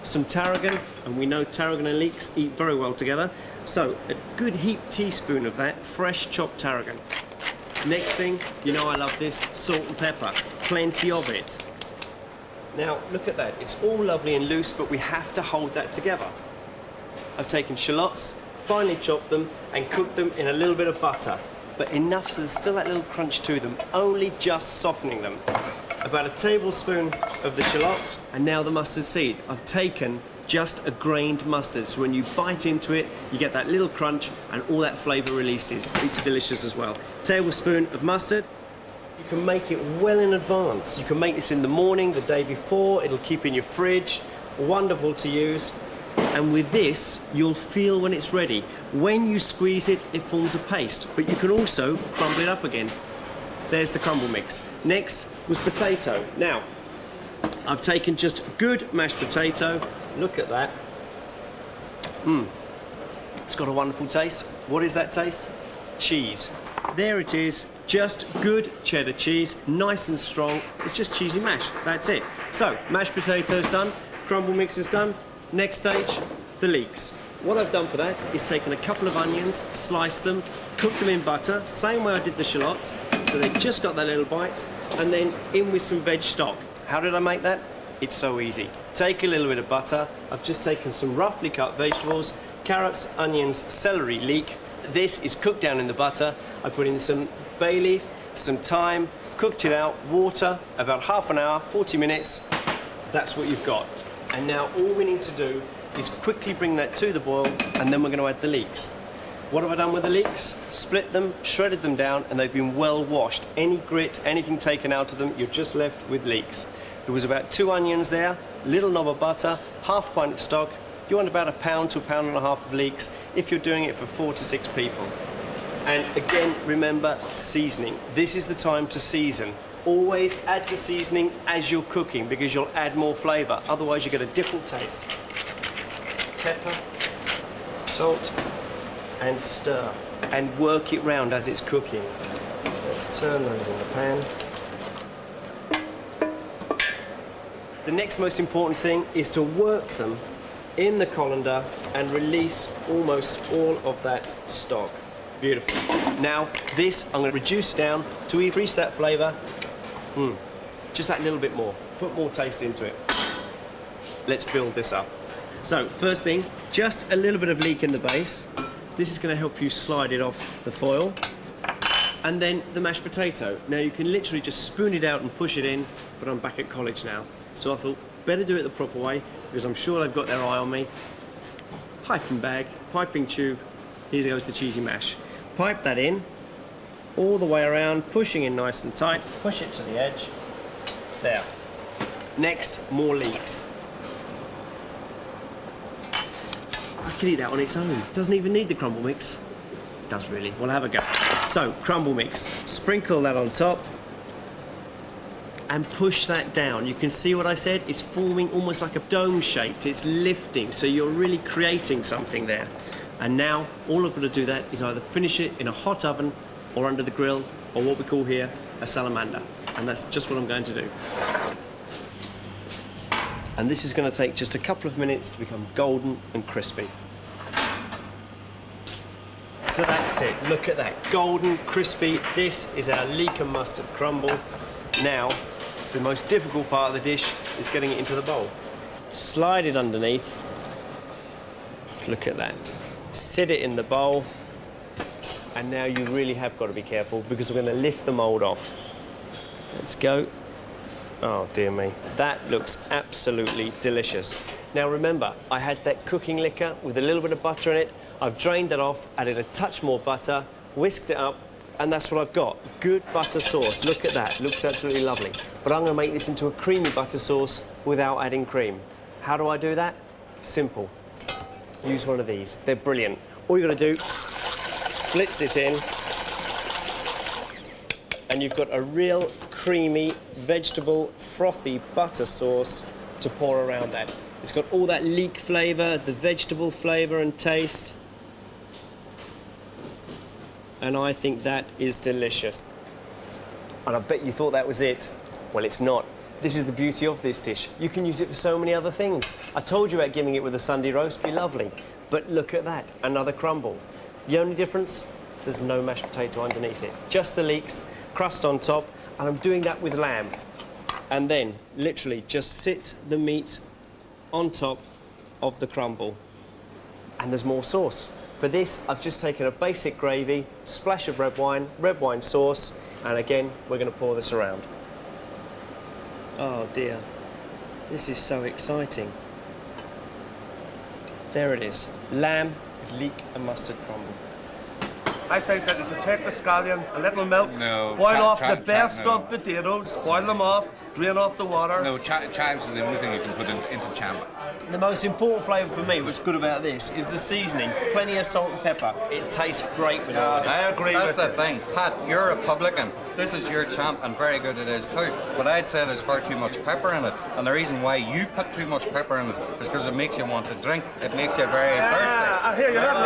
some tarragon, and we know tarragon and leeks eat very well together. So, a good heaped teaspoon of that fresh chopped tarragon. Next thing, you know I love this, salt and pepper. Plenty of it. Now, look at that. It's all lovely and loose, but we have to hold that together. I've taken shallots, finely chopped them, and cooked them in a little bit of butter. But enough so there's still that little crunch to them, only just softening them. About a tablespoon of the shallot, and now the mustard seed. I've taken just a grained mustard, so when you bite into it, you get that little crunch and all that flavour releases. It's delicious as well. Tablespoon of mustard. You can make it well in advance. You can make this in the morning, the day before, it'll keep in your fridge. Wonderful to use. And with this, you'll feel when it's ready. When you squeeze it, it forms a paste, but you can also crumble it up again. There's the crumble mix. Next was potato. Now, I've taken just good mashed potato. Look at that. It's got a wonderful taste. What is that taste? Cheese. There it is, just good cheddar cheese, nice and strong. It's just cheesy mash, that's it. So, mashed potatoes done, crumble mix is done. Next stage, the leeks. What I've done for that is taken a couple of onions, sliced them, cooked them in butter, same way I did the shallots, so they just got that little bite, and then in with some veg stock. How did I make that? It's so easy. Take a little bit of butter, I've just taken some roughly cut vegetables, carrots, onions, celery, leek. This is cooked down in the butter. I put in some bay leaf, some thyme, cooked it out, water, about half an hour, 40 minutes. That's what you've got. And now all we need to do is quickly bring that to the boil, and then we're going to add the leeks. What have I done with the leeks? Split them, shredded them down, and they've been well washed. Any grit, anything taken out of them, you're just left with leeks. There was about 2 onions there, little knob of butter, half a pint of stock. You want about £1 to £1.5 of leeks if you're doing it for 4 to 6 people. And again, remember seasoning. This is the time to season. Always add the seasoning as you're cooking because you'll add more flavour. Otherwise, you get a different taste. Pepper, salt, and stir. And work it round as it's cooking. Let's turn those in the pan. The next most important thing is to work them in the colander and release almost all of that stock. Beautiful. Now, this I'm going to reduce down to increase that flavour. Just that little bit more. Put more taste into it. Let's build this up. So, first thing, just a little bit of leek in the base. This is going to help you slide it off the foil. And then the mashed potato. Now, you can literally just spoon it out and push it in, but I'm back at college now. So I thought, better do it the proper way, because I'm sure they've got their eye on me. Piping bag, piping tube. Here goes the cheesy mash. Pipe that in, all the way around, pushing in nice and tight. Push it to the edge. There. Next, more leeks. I could eat that on its own. Doesn't even need the crumble mix. Does really. We'll have a go. So, crumble mix. Sprinkle that on top. And push that down. You can see what I said? It's forming almost like a dome shaped. It's lifting, so you're really creating something there. And now, all I've got to do that is either finish it in a hot oven or under the grill, or what we call here, a salamander. And that's just what I'm going to do. And this is going to take just a couple of minutes to become golden and crispy. So that's it. Look at that. Golden, crispy. This is our leek and mustard crumble. Now, the most difficult part of the dish is getting it into the bowl. Slide it underneath. Look at that. Sit it in the bowl. And now you really have got to be careful because we're going to lift the mould off. Let's go. Oh, dear me. That looks absolutely delicious. Now, remember, I had that cooking liquor with a little bit of butter in it. I've drained that off, added a touch more butter, whisked it up, and that's what I've got. Good butter sauce. Look at that. Looks absolutely lovely. But I'm going to make this into a creamy butter sauce without adding cream. How do I do that? Simple. Use one of these. They're brilliant. All you've got to do, blitz this in, and you've got a real creamy, vegetable, frothy butter sauce to pour around that. It's got all that leek flavour, the vegetable flavour and taste. And I think that is delicious. And I bet you thought that was it. Well, it's not. This is the beauty of this dish. You can use it for so many other things. I told you about giving it with a Sunday roast, be lovely. But look at that, another crumble. The only difference, there's no mashed potato underneath it. Just the leeks, crust on top, and I'm doing that with lamb. And then, literally, just sit the meat on top of the crumble. And there's more sauce. For this, I've just taken a basic gravy, splash of red wine sauce, and again, we're going to pour this around. Oh dear, this is so exciting. There it is, lamb, leek and mustard crumble. I think that you should take the scallions, a little milk, boil off the best of potatoes, boil them off, drain off the water. No, chives is the only thing you can put into champ. The most important flavour for me, what's good about this, is the seasoning. Plenty of salt and pepper. It tastes great with all of it. I agree with That's the thing. Pat, you're a Republican. This is your champ, and very good it is too. But I'd say there's far too much pepper in it. And the reason why you put too much pepper in it is because it makes you want to drink. It makes you very thirsty. I hear you're not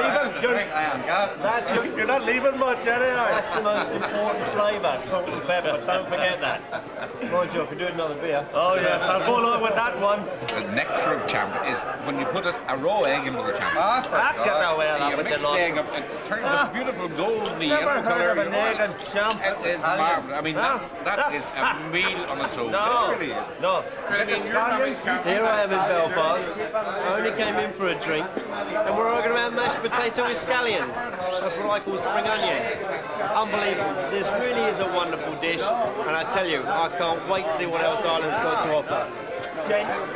leaving. You're not leaving much anyhow. That's the most important flavour, salt and pepper. Don't forget that. Right, Joe, could do another beer. Oh yes, I'll go along with that one. The nectar of champ is when you put a raw egg into the champ. Get away with that You with the mix the egg up, it turns a beautiful golden yellow colour. Never heard of an egg and champ. It is marvellous. I mean, that is a meal on its own. No, It really is. no. Here I am in Belfast. I only came in for a drink, and we're talking about mashed potato with scallions. That's what I call spring onions. Unbelievable. This really is a wonderful dish, and I tell you, I can't wait to see what else Ireland's got to offer. Gents,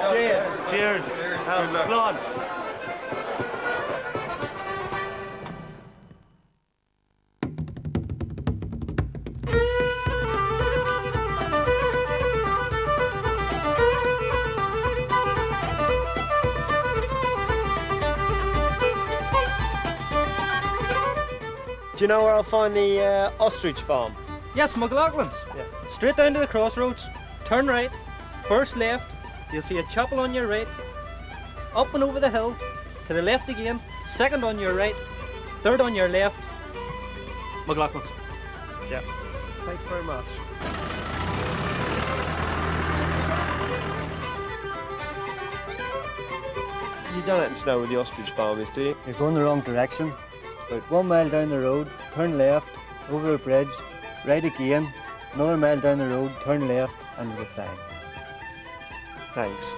cheers. Cheers. Slán. Do you know where I'll find the ostrich farm? Yes, McLaughlin's. Yeah. Straight down to the crossroads, turn right, first left, you'll see a chapel on your right, up and over the hill, to the left again, second on your right, third on your left, McLaughlin's. Yeah. Thanks very much. You don't happen to know where the ostrich farm is, do you? You're going the wrong direction. About 1 mile down the road, turn left, over a bridge, right again, another mile down the road, turn left, and you'll be fine. Thanks.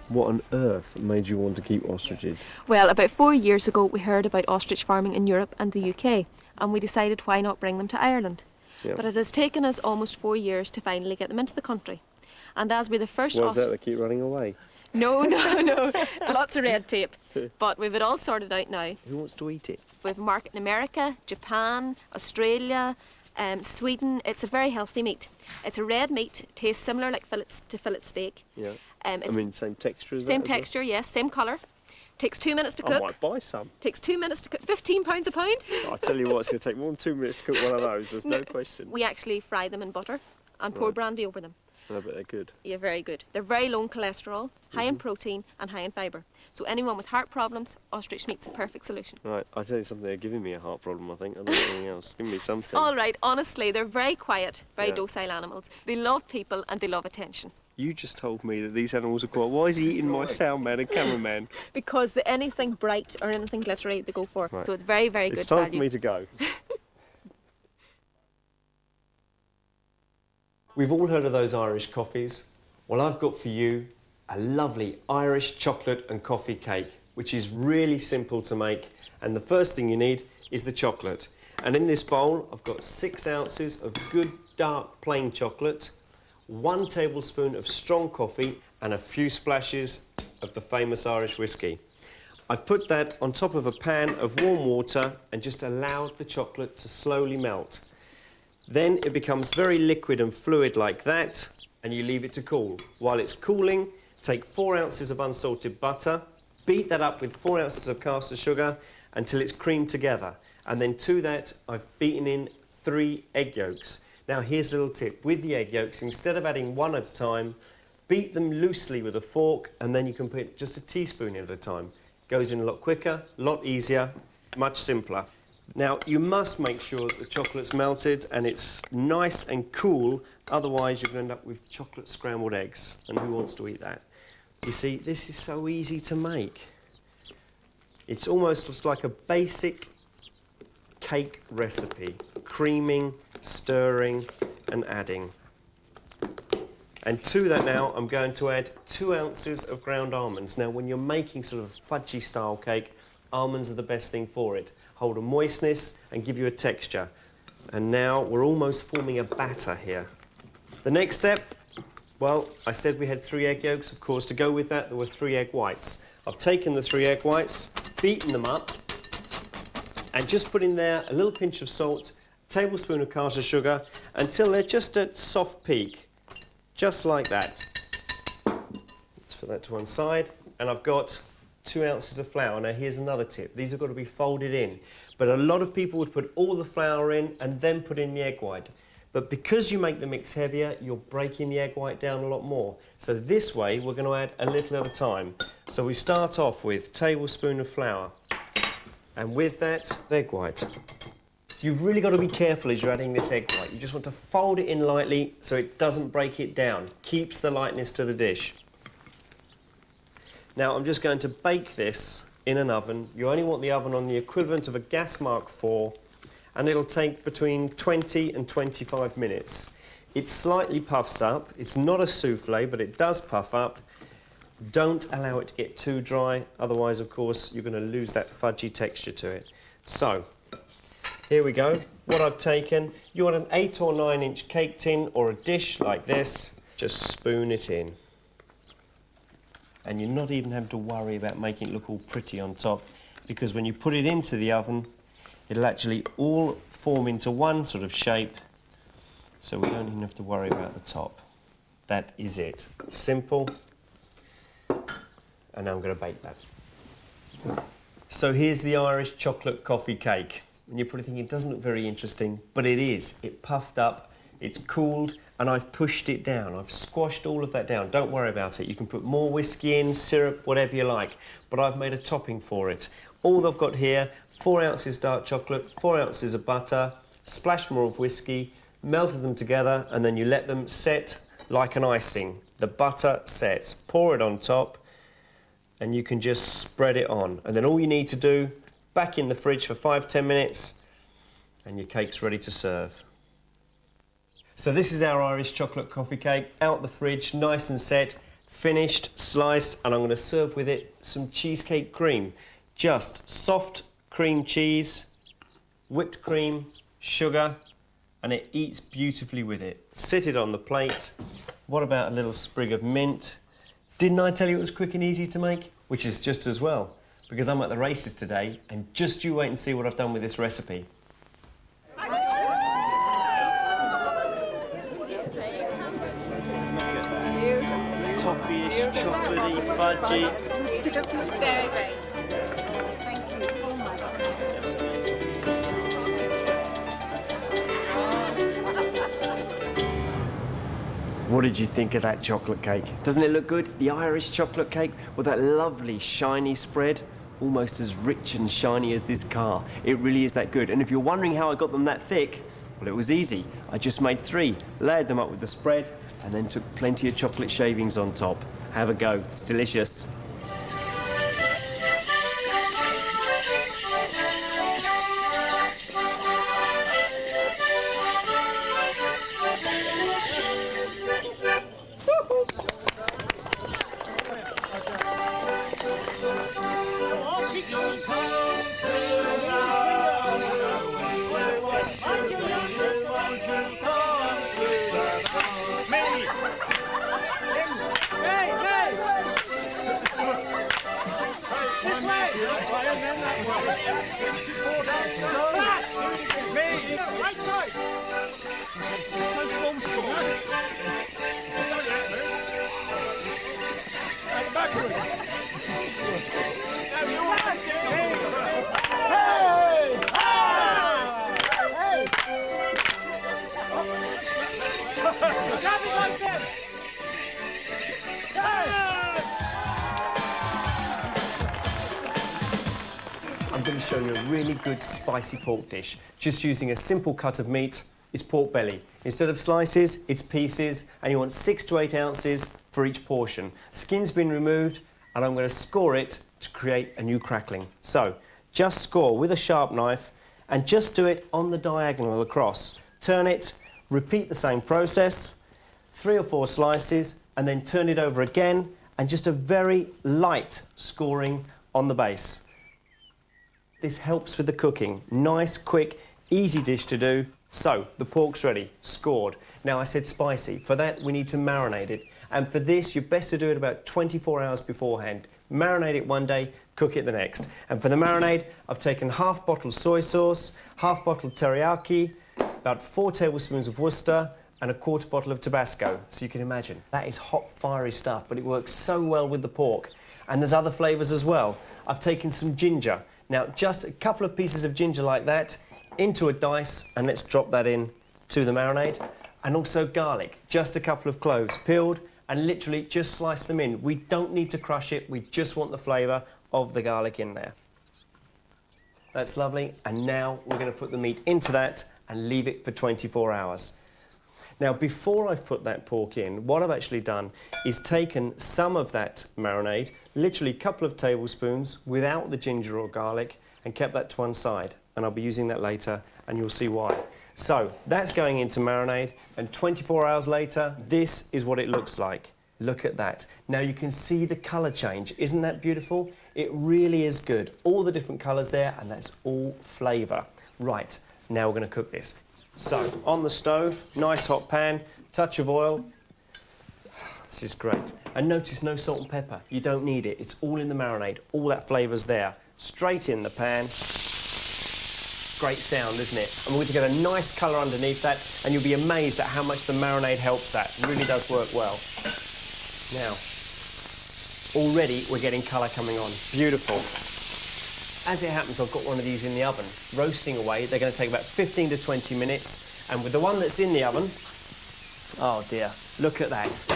What on earth made you want to keep ostriches? Well, about 4 years ago we heard about ostrich farming in Europe and the UK, and we decided why not bring them to Ireland. Yep. But it has taken us almost 4 years to finally get them into the country. And as we're the first Why is that? They keep running away. No, lots of red tape. But we've it all sorted out now. Who wants to eat it? We have a market in America, Japan, Australia, Sweden. It's a very healthy meat. It's a red meat, tastes similar like to fillet steak. Yeah. I mean, same texture as Same that? texture, yes, same colour. Takes 2 minutes to cook. I might buy some. Takes 2 minutes to cook. £15 a pound. I tell you what, it's going to take more than 2 minutes to cook one of those. There's no question. We actually fry them in butter and pour brandy over them. I bet they're good. Yeah, very good. They're very low in cholesterol, high in protein and high in fibre. So anyone with heart problems, ostrich meat's a perfect solution. Right, I tell you something, they're giving me a heart problem, I think. I don't know anything else. Give me something. All right, honestly, they're very quiet, very docile animals. They love people and they love attention. You just told me that these animals are quiet. Why is he eating my soundman and cameraman? Because anything bright or anything glittery they go for. Right. So it's very, very good It's time value. for me to go. We've all heard of those Irish coffees. Well, I've got for you a lovely Irish chocolate and coffee cake, which is really simple to make. And the first thing you need is the chocolate. And in this bowl, I've got 6 ounces of good dark plain chocolate, 1 tablespoon of strong coffee, and a few splashes of the famous Irish whiskey. I've put that on top of a pan of warm water and just allowed the chocolate to slowly melt. Then it becomes very liquid and fluid like that, and you leave it to cool. While it's cooling, take 4 ounces of unsalted butter, beat that up with 4 ounces of caster sugar until it's creamed together. And then to that, I've beaten in 3 egg yolks. Now here's a little tip. With the egg yolks, instead of adding 1 at a time, beat them loosely with a fork, and then you can put just a teaspoon in at a time. Goes in a lot quicker, a lot easier, much simpler. Now, you must make sure that the chocolate's melted and it's nice and cool, otherwise you're going to end up with chocolate scrambled eggs. And who wants to eat that? You see, this is so easy to make. It's almost just like a basic cake recipe. Creaming, stirring and adding. And to that now, I'm going to add 2 ounces of ground almonds. Now, when you're making sort of fudgy style cake, almonds are the best thing for it. Hold a moistness and give you a texture. And now we're almost forming a batter here. The next step, well, I said we had 3 egg yolks. Of course, to go with that, there were 3 egg whites. I've taken the 3 egg whites, beaten them up, and just put in there a little pinch of salt, a tablespoon of caster sugar, until they're just at soft peak. Just like that. Let's put that to one side. And I've got 2 ounces of flour. Now here's another tip. These have got to be folded in. But a lot of people would put all the flour in and then put in the egg white. But because you make the mix heavier, you're breaking the egg white down a lot more. So this way, we're going to add a little at a time. So we start off with a tablespoon of flour. And with that, egg white. You've really got to be careful as you're adding this egg white. You just want to fold it in lightly so it doesn't break it down. Keeps the lightness to the dish. Now I'm just going to bake this in an oven. You only want the oven on the equivalent of a gas mark 4, and it'll take between 20 and 25 minutes. It slightly puffs up. It's not a souffle, but it does puff up. Don't allow it to get too dry, otherwise, of course, you're going to lose that fudgy texture to it. So, here we go. What I've taken, you want an 8 or 9 inch cake tin or a dish like this, just spoon it in. And you're not even having to worry about making it look all pretty on top, because when you put it into the oven, it'll actually all form into one sort of shape, so we don't even have to worry about the top. That is it. Simple. And now I'm going to bake that. So here's the Irish chocolate coffee cake. And you're probably thinking it doesn't look very interesting, but it is. It puffed up, it's cooled, and I've pushed it down. I've squashed all of that down. Don't worry about it. You can put more whiskey in, syrup, whatever you like, but I've made a topping for it. All I've got here, 4 ounces dark chocolate, 4 ounces of butter, splash more of whiskey, melted them together, and then you let them set like an icing. The butter sets. Pour it on top, and you can just spread it on. And then all you need to do, back in the fridge for 5-10 minutes, and your cake's ready to serve. So this is our Irish chocolate coffee cake, out the fridge, nice and set, finished, sliced, and I'm going to serve with it some cheesecake cream. Just soft cream cheese, whipped cream, sugar, and it eats beautifully with it. Sit it on the plate. What about a little sprig of mint? Didn't I tell you it was quick and easy to make? Which is just as well, because I'm at the races today, and just you wait and see what I've done with this recipe. Toffee-ish, chocolatey, fudgy. Very great. What did you think of that chocolate cake? Doesn't it look good? The Irish chocolate cake with that lovely shiny spread, almost as rich and shiny as this car. It really is that good. And if you're wondering how I got them that thick, well, it was easy. I just made 3, layered them up with the spread, and then took plenty of chocolate shavings on top. Have a go. It's delicious. I'm going to show you a really good spicy pork dish. Just using a simple cut of meat. It's pork belly. Instead of slices, it's pieces, and you want 6 to 8 ounces for each portion. Skin's been removed, and I'm going to score it to create a new crackling. So, just score with a sharp knife, and just do it on the diagonal across. Turn it, repeat the same process, 3 or 4 slices, and then turn it over again, and just a very light scoring on the base. This helps with the cooking. Nice, quick, easy dish to do. So, the pork's ready, scored. Now, I said spicy. For that, we need to marinate it. And for this, you're best to do it about 24 hours beforehand. Marinate it one day, cook it the next. And for the marinade, I've taken half bottle soy sauce, half bottle teriyaki, about 4 tablespoons of Worcester, and a 1/4 bottle of Tabasco. So you can imagine, that is hot, fiery stuff, but it works so well with the pork. And there's other flavours as well. I've taken some ginger. Now, just a couple of pieces of ginger like that into a dice, and let's drop that in to the marinade. And also garlic, just a couple of cloves peeled, and literally just slice them in. We don't need to crush it, we just want the flavour of the garlic in there. That's lovely, and now we're going to put the meat into that and leave it for 24 hours. Now, before I've put that pork in, what I've actually done is taken some of that marinade, literally a couple of tablespoons, without the ginger or garlic, and kept that to one side. And I'll be using that later, and you'll see why. So, that's going into marinade, and 24 hours later, this is what it looks like. Look at that. Now you can see the colour change. Isn't that beautiful? It really is good. All the different colours there, and that's all flavour. Right, now we're going to cook this. So, on the stove, nice hot pan, touch of oil. This is great. And notice no salt and pepper. You don't need it. It's all in the marinade. All that flavour's there. Straight in the pan. Great sound, isn't it? And we're going to get a nice colour underneath that, and you'll be amazed at how much the marinade helps that. It really does work well. Now, already we're getting colour coming on. Beautiful. As it happens, I've got one of these in the oven, roasting away. They're going to take about 15 to 20 minutes. And with the one that's in the oven, oh dear, look at that.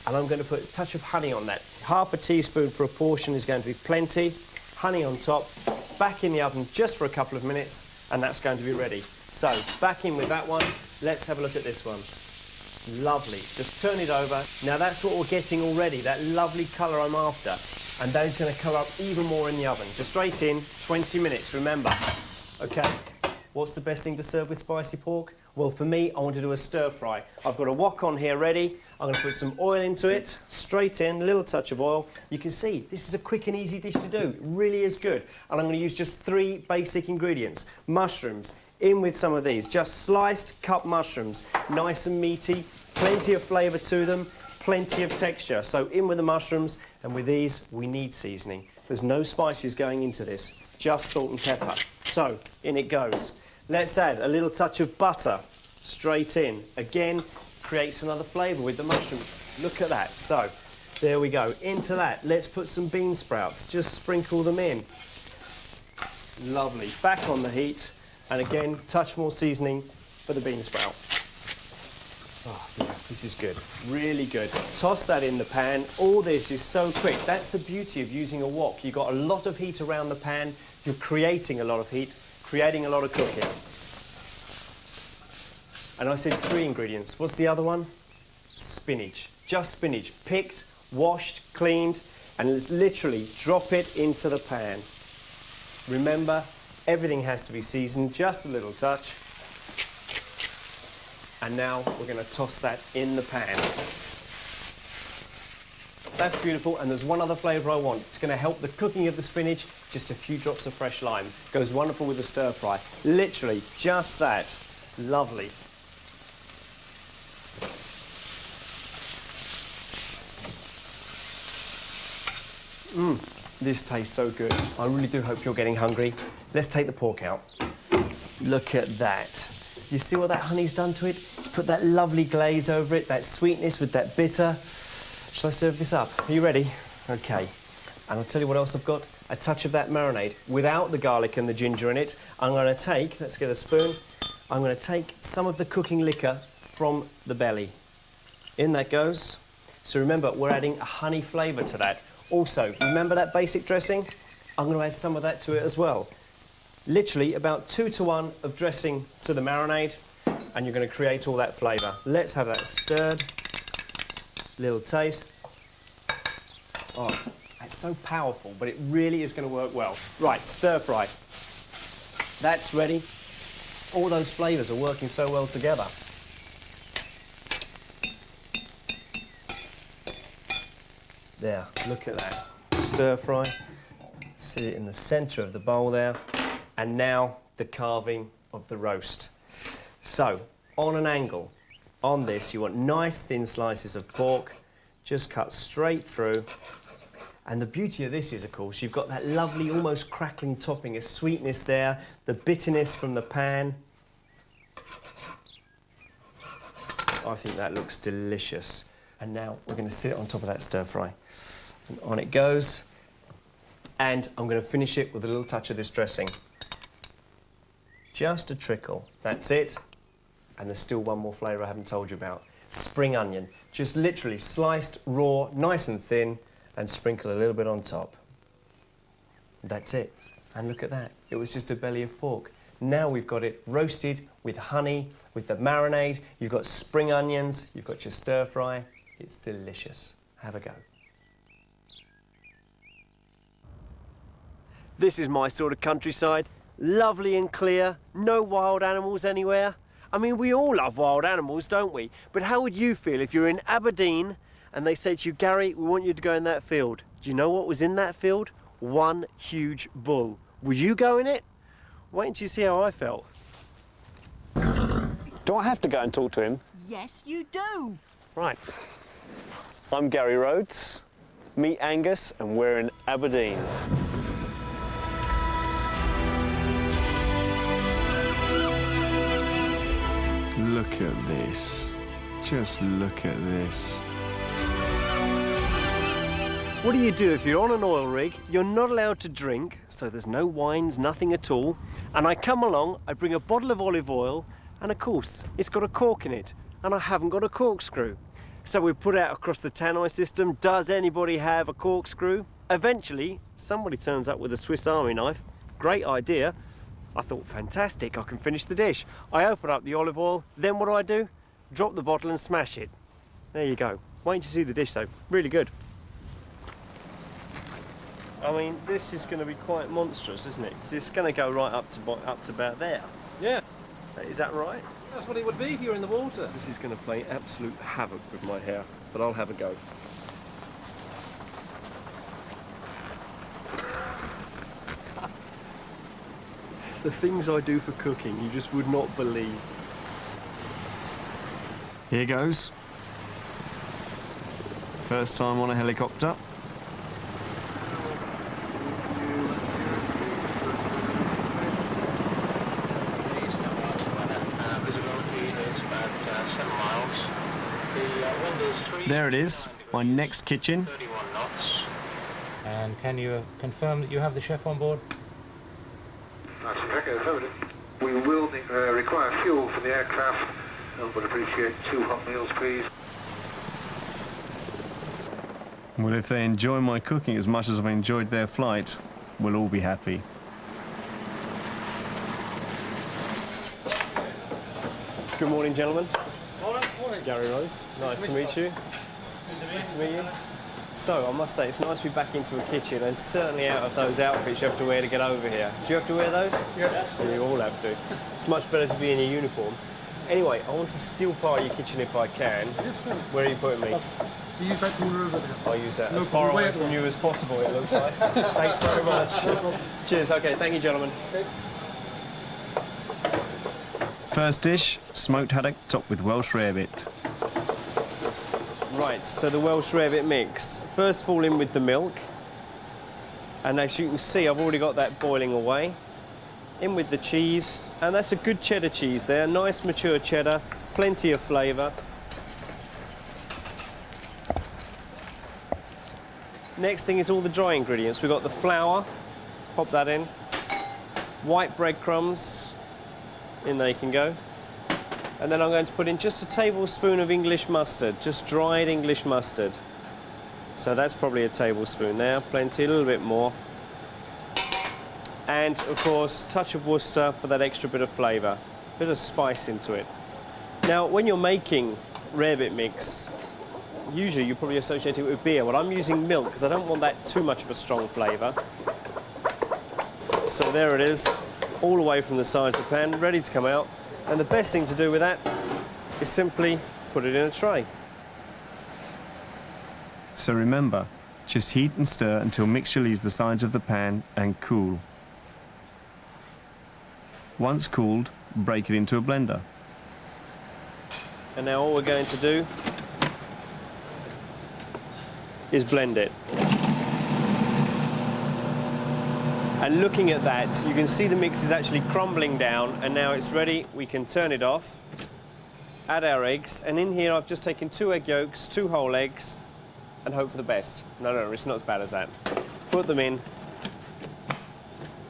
And I'm going to put a touch of honey on that. Half a teaspoon for a portion is going to be plenty. Honey on top, back in the oven just for a couple of minutes, and that's going to be ready. So, back in with that one. Let's have a look at this one. Lovely. Just turn it over. Now that's what we're getting already, that lovely colour I'm after. And that is going to colour up even more in the oven. Just straight in, 20 minutes, remember. Okay, what's the best thing to serve with spicy pork? Well, for me, I want to do a stir fry. I've got a wok on here ready. I'm going to put some oil into it, straight in, a little touch of oil. You can see, this is a quick and easy dish to do. It really is good. And I'm going to use just 3 basic ingredients. Mushrooms, in with some of these. Just sliced cut mushrooms, nice and meaty, plenty of flavour to them, plenty of texture. So in with the mushrooms, and with these, we need seasoning. There's no spices going into this, just salt and pepper. So, in it goes. Let's add a little touch of butter, straight in. Again, creates another flavour with the mushrooms. Look at that. So, there we go. Into that, let's put some bean sprouts. Just sprinkle them in. Lovely. Back on the heat. And again, touch more seasoning for the bean sprout. Oh, yeah, this is good. Really good. Toss that in the pan. All this is so quick. That's the beauty of using a wok. You've got a lot of heat around the pan. You're creating a lot of heat, creating a lot of cooking. And I said 3 ingredients. What's the other one? Spinach. Just spinach. Picked, washed, cleaned, and let's literally drop it into the pan. Remember, everything has to be seasoned, just a little touch. And now we're going to toss that in the pan. That's beautiful, and there's one other flavour I want. It's going to help the cooking of the spinach, just a few drops of fresh lime. Goes wonderful with the stir fry. Literally, just that. Lovely. This tastes so good. I really do hope you're getting hungry. Let's take the pork out. Look at that. You see what that honey's done to it? It's put that lovely glaze over it, that sweetness with that bitter. Shall I serve this up? Are you ready? Okay. And I'll tell you what else I've got. A touch of that marinade without the garlic and the ginger in it. I'm going to take, let's get a spoon, I'm going to take some of the cooking liquor from the belly. In that goes. So remember, we're adding a honey flavour to that. Also, remember that basic dressing? I'm going to add some of that to it as well. Literally about 2 to 1 of dressing to the marinade, and you're going to create all that flavour. Let's have that stirred. Little taste. Oh, that's so powerful, but it really is going to work well. Right, stir fry. That's ready. All those flavours are working so well together. There, look at that. Stir fry. Sit it in the centre of the bowl there. And now the carving of the roast. So, on an angle, on this, you want nice thin slices of pork, just cut straight through. And the beauty of this is, of course, you've got that lovely, almost crackling topping, a sweetness there, the bitterness from the pan. I think that looks delicious. And now we're going to sit it on top of that stir fry. And on it goes. And I'm going to finish it with a little touch of this dressing. Just a trickle. That's it. And there's still one more flavour I haven't told you about. Spring onion. Just literally sliced raw, nice and thin, and sprinkle a little bit on top. That's it. And look at that. It was just a belly of pork. Now we've got it roasted with honey, with the marinade. You've got spring onions. You've got your stir fry. It's delicious. Have a go. This is my sort of countryside. Lovely and clear. No wild animals anywhere. I mean, we all love wild animals, don't we? But how would you feel if you're in Aberdeen and they say to you, Gary, we want you to go in that field. Do you know what was in that field? One huge bull. Would you go in it? Wait until you see how I felt. Do I have to go and talk to him? Yes, you do. Right. I'm Gary Rhodes. Meet Angus, and we're in Aberdeen. Look at this. Just look at this. What do you do if you're on an oil rig, you're not allowed to drink, so there's no wines, nothing at all, and I come along, I bring a bottle of olive oil, and of course, it's got a cork in it, and I haven't got a corkscrew. So we put out across the tannoy system, does anybody have a corkscrew? Eventually, somebody turns up with a Swiss Army knife. Great idea. I thought, fantastic, I can finish the dish. I open up the olive oil, then what do? Drop the bottle and smash it. There you go. Wait till you see the dish though, really good. I mean, this is going to be quite monstrous, isn't it? Because it's going to go right up to about there. Yeah. Is that right? That's what it would be if you were in the water. This is going to play absolute havoc with my hair, but I'll have a go. The things I do for cooking, you just would not believe. Here goes. First time on a helicopter. There it is, my next kitchen. And can you confirm that you have the chef on board? We will require fuel for the aircraft and would appreciate 2 hot meals, please. Well, if they enjoy my cooking as much as I've enjoyed their flight, we'll all be happy. Good morning, gentlemen. Morning. Gary Rhodes, nice to meet you. Good to meet you. So, I must say, it's nice to be back into a kitchen and certainly out of those outfits you have to wear to get over here. Do you have to wear those? Yeah. You all have to. It's much better to be in your uniform. Anyway, I want to steal part of your kitchen if I can. Where are you putting me? You use that tool over there. I'll use that as far away from you as possible, it looks like. Thanks very much. Cheers. Okay, thank you, gentlemen. Okay. First dish, smoked haddock topped with Welsh rarebit. Right, so the Welsh rarebit mix. First of all in with the milk. And as you can see, I've already got that boiling away. In with the cheese, and that's a good cheddar cheese there, nice mature cheddar, plenty of flavour. Next thing is all the dry ingredients. We've got the flour, pop that in. White breadcrumbs, in there you can go. And then I'm going to put in just a tablespoon of English mustard, just dried English mustard. So that's probably a tablespoon there, plenty, a little bit more. And of course, touch of Worcester for that extra bit of flavour, bit of spice into it. Now, when you're making rarebit mix, usually you probably associate it with beer, but I'm using milk because I don't want that too much of a strong flavour. So there it is, all the way from the sides of the pan, ready to come out. And the best thing to do with that is simply put it in a tray. So remember, just heat and stir until mixture leaves the sides of the pan and cool. Once cooled, break it into a blender. And now all we're going to do is blend it. And looking at that, you can see the mix is actually crumbling down, and now it's ready. We can turn it off, add our eggs, and in here I've just taken 2 egg yolks, 2 whole eggs, and hope for the best. No, it's not as bad as that. Put them in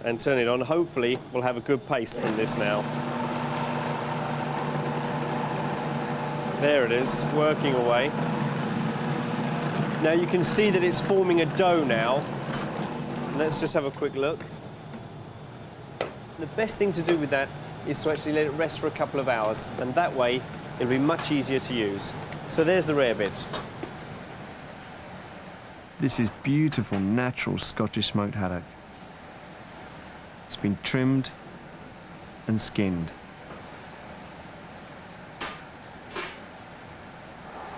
and turn it on. Hopefully we'll have a good paste from this now. There it is, working away. Now you can see that it's forming a dough now. Let's just have a quick look. The best thing to do with that is to actually let it rest for a couple of hours, and that way it'll be much easier to use. So there's the rarebit. This is beautiful, natural Scottish smoked haddock. It's been trimmed and skinned.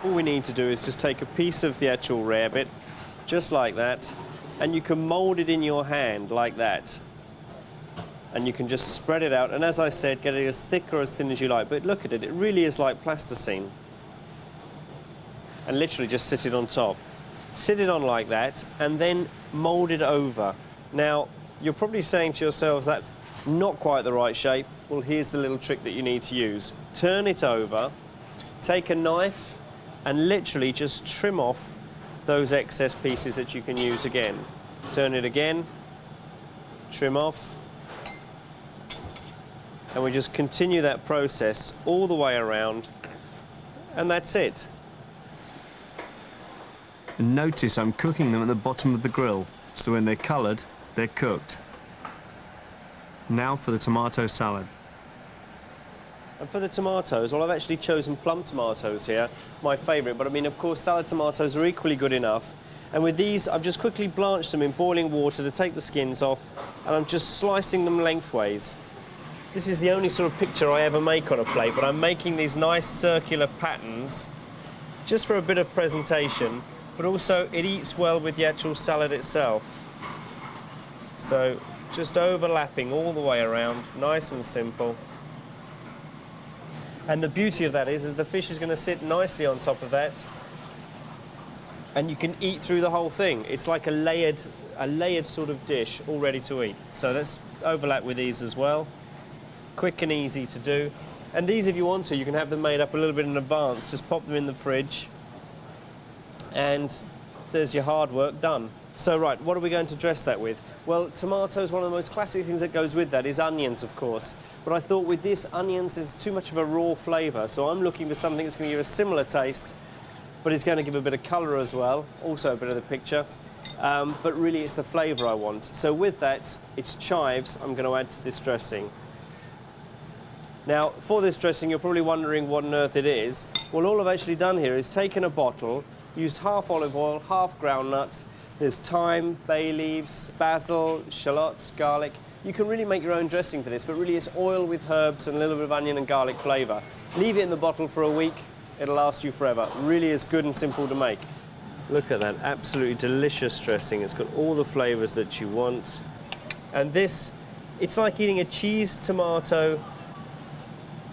All we need to do is just take a piece of the actual rarebit, just like that, and you can mould it in your hand like that. And you can just spread it out, and as I said, get it as thick or as thin as you like, but look at it, it really is like plasticine. And literally just sit it on top. Sit it on like that, and then mould it over. Now, you're probably saying to yourselves, that's not quite the right shape. Well, here's the little trick that you need to use. Turn it over, take a knife, and literally just trim off those excess pieces that you can use again. Turn it again, trim off, and we just continue that process all the way around, and that's it. And notice I'm cooking them at the bottom of the grill, so when they're coloured, they're cooked. Now for the tomato salad. And for the tomatoes, well, I've actually chosen plum tomatoes here, my favourite, but I mean, of course, salad tomatoes are equally good enough. And with these, I've just quickly blanched them in boiling water to take the skins off, and I'm just slicing them lengthways. This is the only sort of picture I ever make on a plate, but I'm making these nice circular patterns just for a bit of presentation, but also it eats well with the actual salad itself. So just overlapping all the way around, nice and simple. And the beauty of that is the fish is going to sit nicely on top of that, and you can eat through the whole thing. It's like a layered sort of dish, all ready to eat. So let's overlap with these as well. Quick and easy to do. And these, if you want to, you can have them made up a little bit in advance. Just pop them in the fridge, and there's your hard work done. So right, what are we going to dress that with? Well, tomatoes, one of the most classic things that goes with that is onions, of course. But I thought with this, onions is too much of a raw flavour, so I'm looking for something that's going to give a similar taste, but it's going to give a bit of colour as well, also a bit of the picture. But really it's the flavour I want. So with that, it's chives I'm going to add to this dressing. Now, for this dressing, you're probably wondering what on earth it is. Well, all I've actually done here is taken a bottle, used half olive oil, half groundnut. There's thyme, bay leaves, basil, shallots, garlic. You can really make your own dressing for this, but really it's oil with herbs and a little bit of onion and garlic flavour. Leave it in the bottle for a week, it'll last you forever. Really is good and simple to make. Look at that, absolutely delicious dressing. It's got all the flavours that you want. And this, it's like eating a cheese, tomato,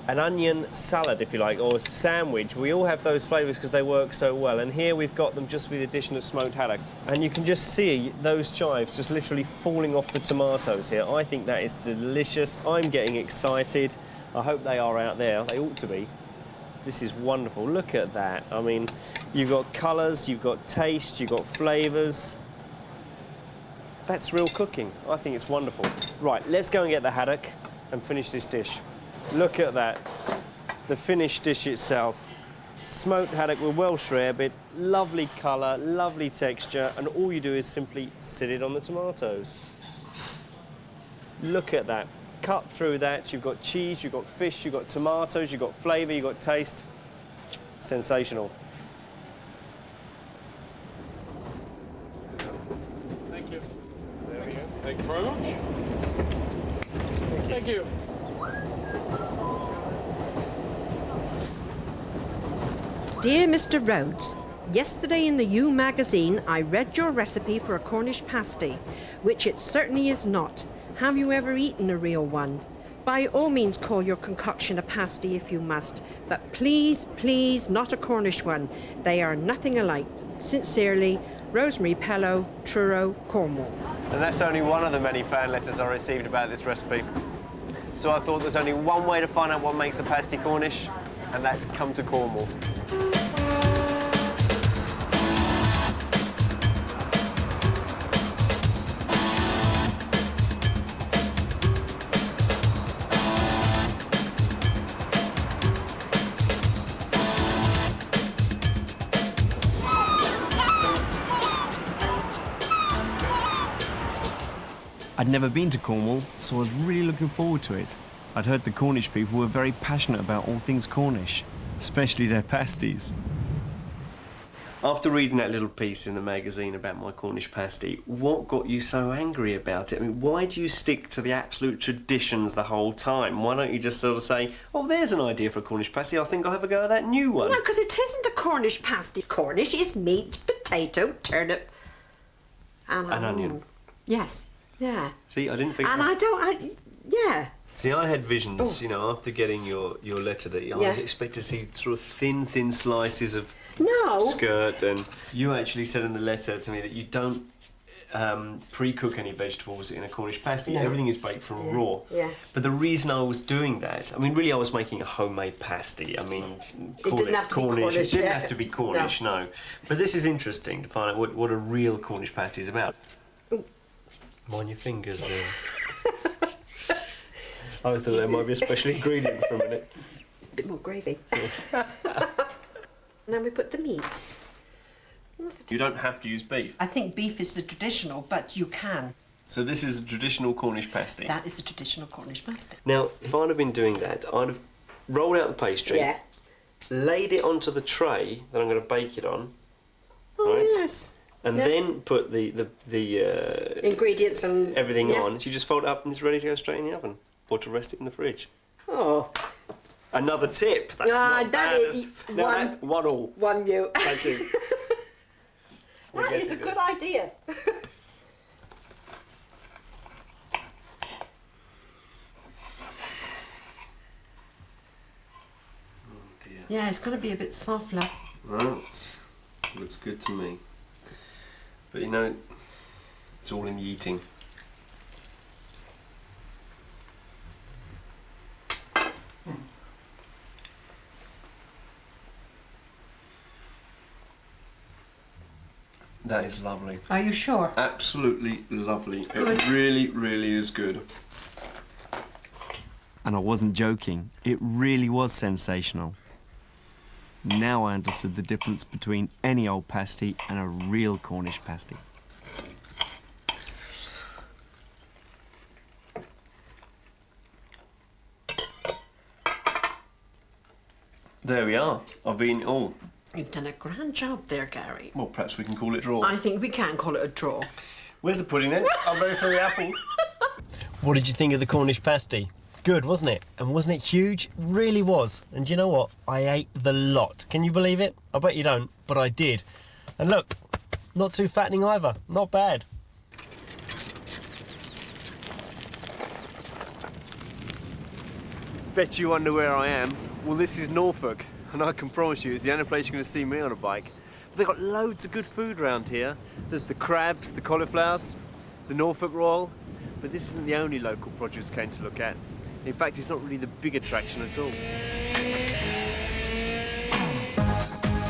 an onion salad, if you like, or a sandwich. We all have those flavours because they work so well. And here we've got them just with the addition of smoked haddock. And you can just see those chives just literally falling off the tomatoes here. I think that is delicious. I'm getting excited. I hope they are out there. They ought to be. This is wonderful. Look at that. I mean, you've got colours, you've got taste, you've got flavours. That's real cooking. I think it's wonderful. Right, let's go and get the haddock and finish this dish. Look at that, the finished dish itself. Smoked haddock with Welsh rarebit, lovely colour, lovely texture, and all you do is simply sit it on the tomatoes. Look at that. Cut through that, you've got cheese, you've got fish, you've got tomatoes, you've got flavour, you've got taste. Sensational. Thank you. There we go. Thank you very much. Thank you. Dear Mr. Rhodes, yesterday in the U magazine I read your recipe for a Cornish pasty, which it certainly is not. Have you ever eaten a real one? By all means call your concoction a pasty if you must, but please, please, not a Cornish one. They are nothing alike. Sincerely, Rosemary Pellow, Truro, Cornwall. And that's only one of the many fan letters I received about this recipe. So I thought there's only one way to find out what makes a pasty Cornish, and that's come to Cornwall. I'd never been to Cornwall, so I was really looking forward to it. I'd heard the Cornish people were very passionate about all things Cornish, especially their pasties. After reading that little piece in the magazine about my Cornish pasty, what got you so angry about it? I mean, why do you stick to the absolute traditions the whole time? Why don't you just sort of say, oh, there's an idea for a Cornish pasty, I think I'll have a go at that new one? No, because it isn't a Cornish pasty. Cornish is meat, potato, turnip, and onion. Yes, yeah. See, I didn't think... yeah. See, I had visions, you know, after getting your letter that I was expected to see sort of thin slices of skirt, and you actually said in the letter to me that you don't pre-cook any vegetables in a Cornish pasty. No. Everything is baked from raw. Yeah. But the reason I was doing that, I mean, really I was making a homemade pasty. I mean, It didn't have to be Cornish. It didn't have to be Cornish, no. But this is interesting to find out what a real Cornish pasty is about. Mind your fingers there. I was thought there might be a special ingredient for a minute. A bit more gravy. And then we put the meat. You don't have to use beef. I think beef is the traditional, but you can. So this is a traditional Cornish pasty? That is a traditional Cornish pasty. Now, if I'd have been doing that, I'd have rolled out the pastry, laid it onto the tray that I'm going to bake it on, right? Yes. And then put the ingredients and everything on. So you just fold it up and it's ready to go straight in the oven, or to rest it in the fridge. Oh. Another tip. That's not bad. One all. One you. Thank you. That is a good idea. Yeah, it's going to be a bit soft, love. Well, looks good to me. But you know, it's all in the eating. That is lovely. Are you sure? Absolutely lovely. Good. It really, really is good. And I wasn't joking. It really was sensational. Now I understood the difference between any old pasty and a real Cornish pasty. There we are. I've eaten it all. You've done a grand job there, Gary. Well, perhaps we can call it draw. I think we can call it a draw. Where's the pudding then? I'm ready for the apple. What did you think of the Cornish pasty? Good, wasn't it? And wasn't it huge? Really was. And you know what? I ate the lot. Can you believe it? I bet you don't, but I did. And look, not too fattening either. Not bad. Bet you wonder where I am. Well, this is Norfolk, and I can promise you it's the only place you're going to see me on a bike. But they've got loads of good food around here. There's the crabs, the cauliflowers, the Norfolk roll, but this isn't the only local produce I came to look at. In fact, it's not really the big attraction at all.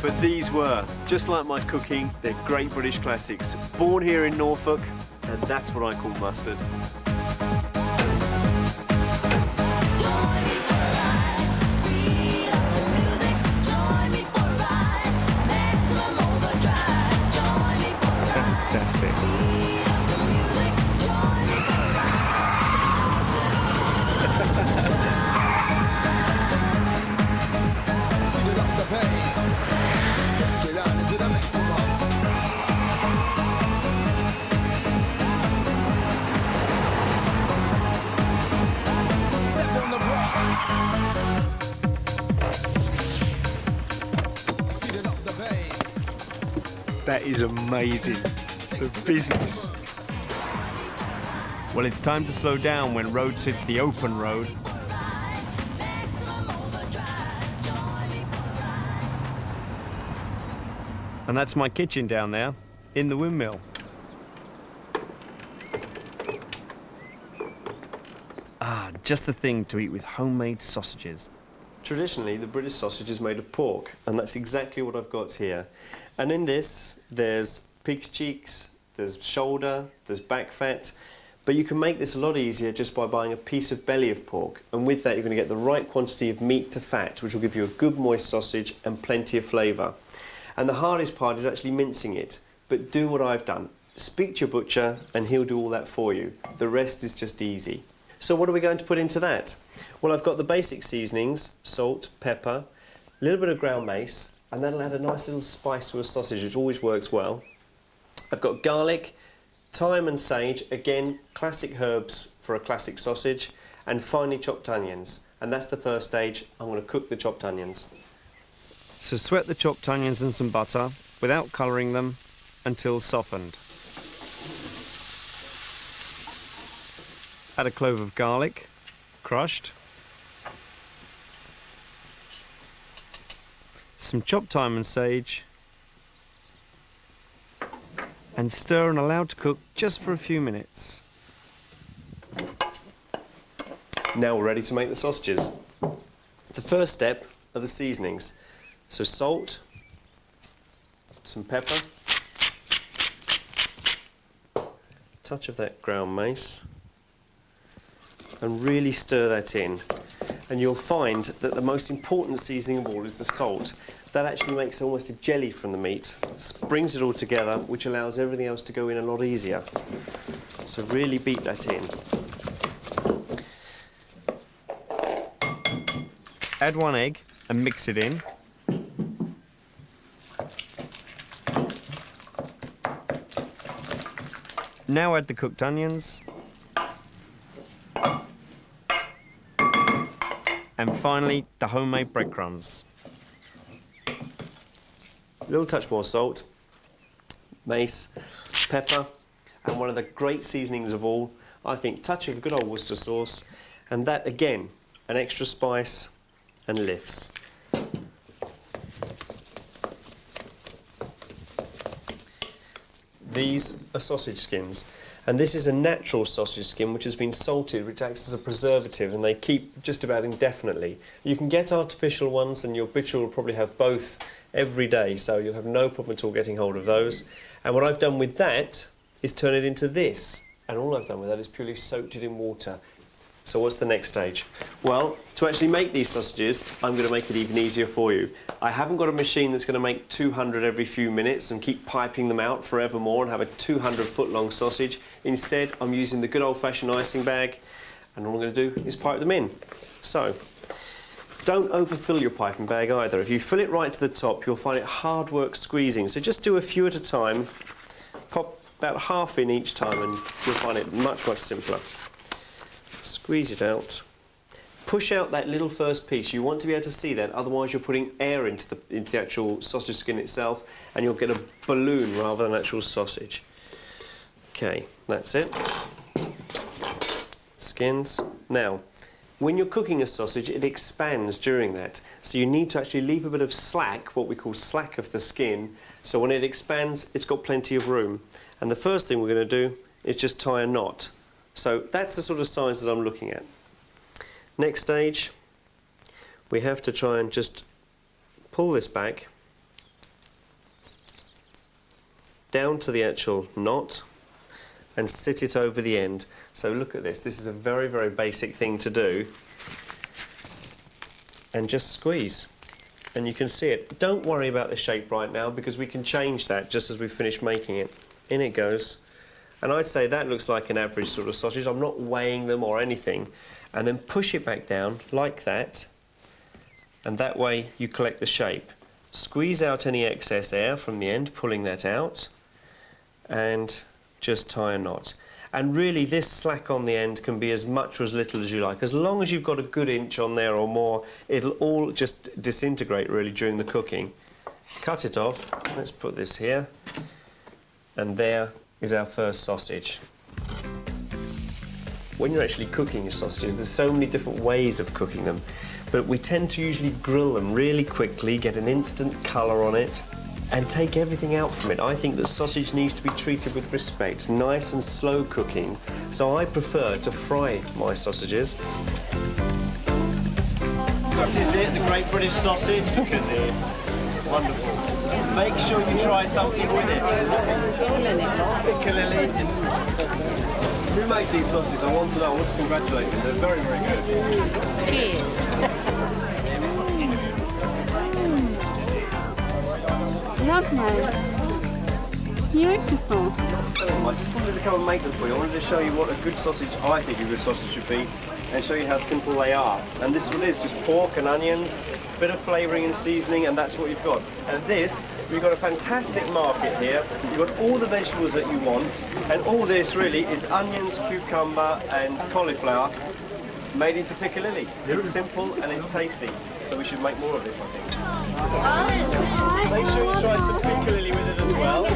But these were, just like my cooking, they're great British classics. Born here in Norfolk, and that's what I call mustard. Fantastic. That is amazing. The business. Well, it's time to slow down when Rhodes hits the open road. And that's my kitchen down there, in the windmill. Ah, just the thing to eat with homemade sausages. Traditionally, the British sausage is made of pork, and that's exactly what I've got here. And in this, there's pig's cheeks, there's shoulder, there's back fat, but you can make this a lot easier just by buying a piece of belly of pork, and with that you're going to get the right quantity of meat to fat, which will give you a good moist sausage and plenty of flavour. And the hardest part is actually mincing it, but do what I've done. Speak to your butcher and he'll do all that for you. The rest is just easy. So what are we going to put into that? Well, I've got the basic seasonings, salt, pepper, a little bit of ground mace, and that'll add a nice little spice to a sausage, which always works well. I've got garlic, thyme and sage, again, classic herbs for a classic sausage, and finely chopped onions. And that's the first stage. I'm going to cook the chopped onions. So sweat the chopped onions in some butter without colouring them until softened. Add a clove of garlic, crushed. Some chopped thyme and sage. And stir and allow to cook just for a few minutes. Now we're ready to make the sausages. The first step are the seasonings. So salt, some pepper, a touch of that ground mace, and really stir that in. And you'll find that the most important seasoning of all is the salt. That actually makes almost a jelly from the meat, brings it all together, which allows everything else to go in a lot easier. So really beat that in. Add 1 egg and mix it in. Now add the cooked onions. And finally, the homemade breadcrumbs. A little touch more salt, mace, pepper, and one of the great seasonings of all, I think, touch of good old Worcester sauce, and that again, an extra spice and lifts. These are sausage skins, and this is a natural sausage skin which has been salted, which acts as a preservative, and they keep just about indefinitely. You can get artificial ones, and your butcher will probably have both every day, so you'll have no problem at all getting hold of those. And what I've done with that is turn it into this, and all I've done with that is purely soaked it in water. So what's the next stage? Well, to actually make these sausages, I'm going to make it even easier for you. I haven't got a machine that's going to make 200 every few minutes and keep piping them out forevermore and have a 200-foot-long sausage. Instead, I'm using the good old-fashioned icing bag, and all I'm going to do is pipe them in. So, don't overfill your piping bag either. If you fill it right to the top, you'll find it hard work squeezing. So just do a few at a time, pop about half in each time, and you'll find it much, much simpler. Squeeze it out. Push out that little first piece. You want to be able to see that, otherwise you're putting air into the actual sausage skin itself, and you'll get a balloon rather than actual sausage. Okay, that's it. Skins. Now, when you're cooking a sausage, it expands during that. So you need to actually leave a bit of slack, what we call slack of the skin, so when it expands, it's got plenty of room. And the first thing we're going to do is just tie a knot. So that's the sort of size that I'm looking at. Next stage, we have to try and just pull this back down to the actual knot and sit it over the end. So look at this. This is a very, very basic thing to do. And just squeeze. And you can see it. Don't worry about the shape right now, because we can change that just as we finish making it. In it goes. And I'd say that looks like an average sort of sausage. I'm not weighing them or anything. And then push it back down like that. And that way you collect the shape. Squeeze out any excess air from the end, pulling that out. And just tie a knot. And really this slack on the end can be as much or as little as you like. As long as you've got a good inch on there or more, it'll all just disintegrate really during the cooking. Cut it off. Let's put this here. And there is our first sausage. When you're actually cooking your sausages, there's so many different ways of cooking them, but we tend to usually grill them really quickly, get an instant colour on it, and take everything out from it. I think that sausage needs to be treated with respect, nice and slow cooking, so I prefer to fry my sausages. This is it, the Great British Sausage. Look at this. Wonderful. Make sure you try something with it. Piccalilli. Who made these sausages? I want to know. I want to congratulate them. They're very, very good. Lovely. Beautiful. So, I just wanted to come and make them for you. I wanted to show you what a good sausage, I think a good sausage should be. and show you how simple they are. And this one is just pork and onions, a bit of flavouring and seasoning, and that's what you've got. And this, we've got a fantastic market here. You've got all the vegetables that you want, and all this really is onions, cucumber and cauliflower made into piccalilli. It's simple and it's tasty, so we should make more of this, I think. Make sure you try some piccalilli with it as well.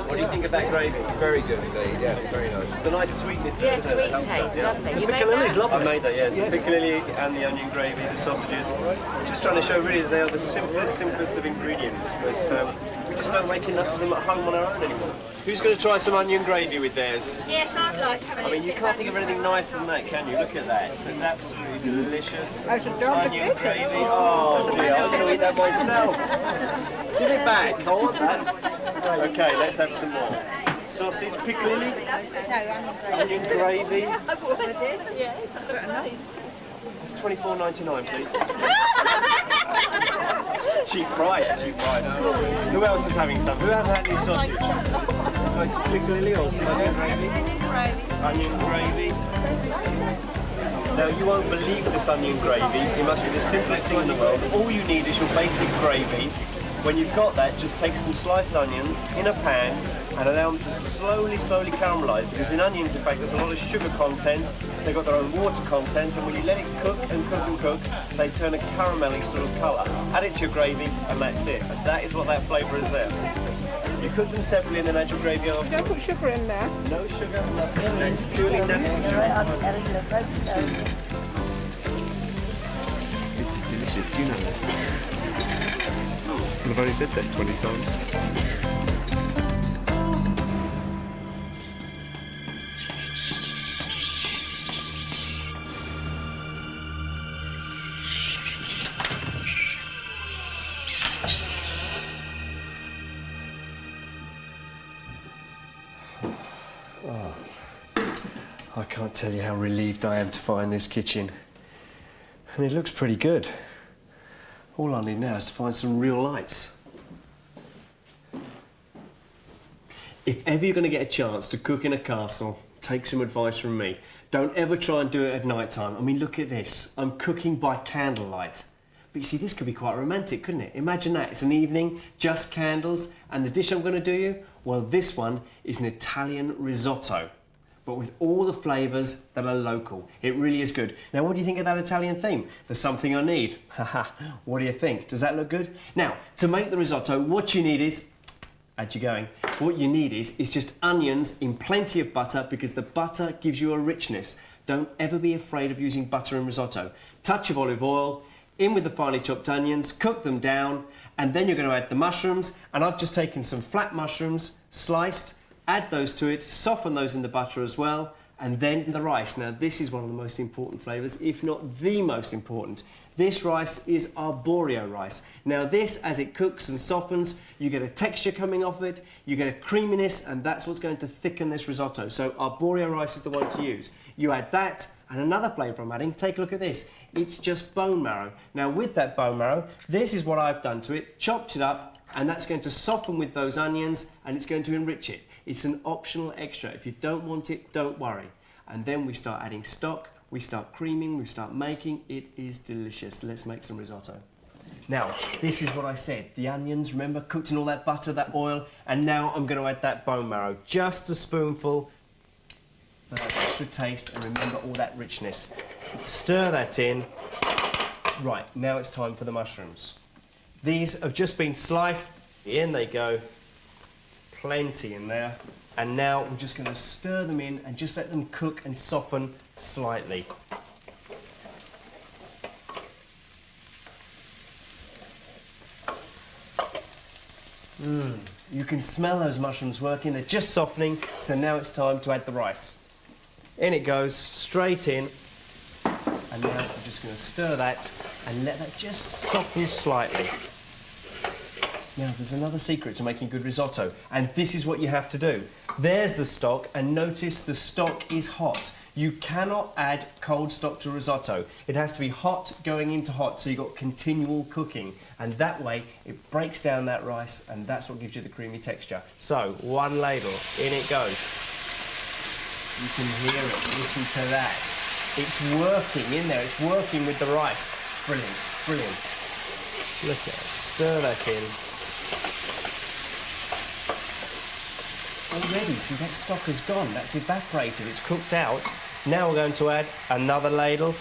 What do you think of that gravy? Very good indeed, yeah, very nice. It's a nice sweetness to it, isn't it? sweet That helps taste, us, yeah. lovely. The You made piccalilli's that? lovely. I made that, yes. The piccalilli and the onion gravy, the sausages. Just trying to show really that they are the simplest of ingredients, that we just don't make enough of them at home on our own anymore. Who's going to try some onion gravy with theirs? Yes, I'd like to. I mean, you can't think of anything nicer than that, can you? Look at that. So it's absolutely delicious. I should drop Onion it. gravy. Oh dear, I'm going to eat that myself. Give it back. I want that. Okay, let's have some more. Sausage, piccalilli, onion gravy. It's $24.99, please. Cheap price, cheap price. Who else is having some? Who hasn't had any sausage? Like some piccalilli or some onion gravy? Onion gravy. Now, you won't believe this onion gravy. It must be the simplest thing in the world. All you need is your basic gravy. When you've got that, just take some sliced onions in a pan and allow them to slowly caramelise, because in onions, in fact, there's a lot of sugar content. They've got their own water content, and when you let it cook and cook and cook, they turn a caramelly sort of colour. Add it to your gravy, and that's it. And that is what that flavour is there. You cook them separately and then add your gravy on. Don't put sugar in there. No sugar, nothing. It's purely natural sugar. This is delicious, do you know that? I've only said that 20 times. Oh, I can't tell you how relieved I am to find this kitchen. And it looks pretty good. All I need now is to find some real lights. If ever you're going to get a chance to cook in a castle, take some advice from me. Don't ever try and do it at night time. I mean, look at this. I'm cooking by candlelight. But you see, this could be quite romantic, couldn't it? Imagine that. It's an evening, just candles, and the dish I'm going to do you, well, this one is an Italian risotto, but with all the flavours that are local. It really is good. Now, what do you think of that Italian theme? There's something I need. Haha, what do you think? Does that look good? Now, to make the risotto, what you need is, what you need is just onions in plenty of butter, because the butter gives you a richness. Don't ever be afraid of using butter in risotto. Touch of olive oil, in with the finely chopped onions, cook them down, and then you're going to add the mushrooms, and I've just taken some flat mushrooms, sliced, add those to it, soften those in the butter as well, and then the rice. Now, this is one of the most important flavours, if not the most important. This rice is arborio rice. Now, this, as it cooks and softens, you get a texture coming off it, you get a creaminess, and that's what's going to thicken this risotto. So arborio rice is the one to use. You add that, and another flavour I'm adding, take a look at this. It's just bone marrow. Now, with that bone marrow, this is what I've done to it, chopped it up, and that's going to soften with those onions, and it's going to enrich it. It's an optional extra. If you don't want it, don't worry. And then we start adding stock, we start creaming, we start making. It is delicious. Let's make some risotto. Now, this is what I said. The onions, remember, cooked in all that butter, that oil, and now I'm going to add that bone marrow. Just a spoonful for that extra taste, and remember all that richness. Stir that in. Right, now it's time for the mushrooms. These have just been sliced. In they go. Plenty in there. And now we're just going to stir them in and just let them cook and soften slightly. You can smell those mushrooms working. They're just softening. So now it's time to add the rice. In it goes, straight in. And now I'm just going to stir that and let that just soften slightly. Now, there's another secret to making good risotto, and this is what you have to do. There's the stock, and notice the stock is hot. You cannot add cold stock to risotto. It has to be hot going into hot, so you've got continual cooking. And that way, it breaks down that rice, and that's what gives you the creamy texture. So, one ladle, in it goes. You can hear it. Listen to that. It's working in there. It's working with the rice. Brilliant, brilliant. Look at it. Stir that in. Already, see, that stock has gone. That's evaporated. It's cooked out. Now we're going to add another ladle.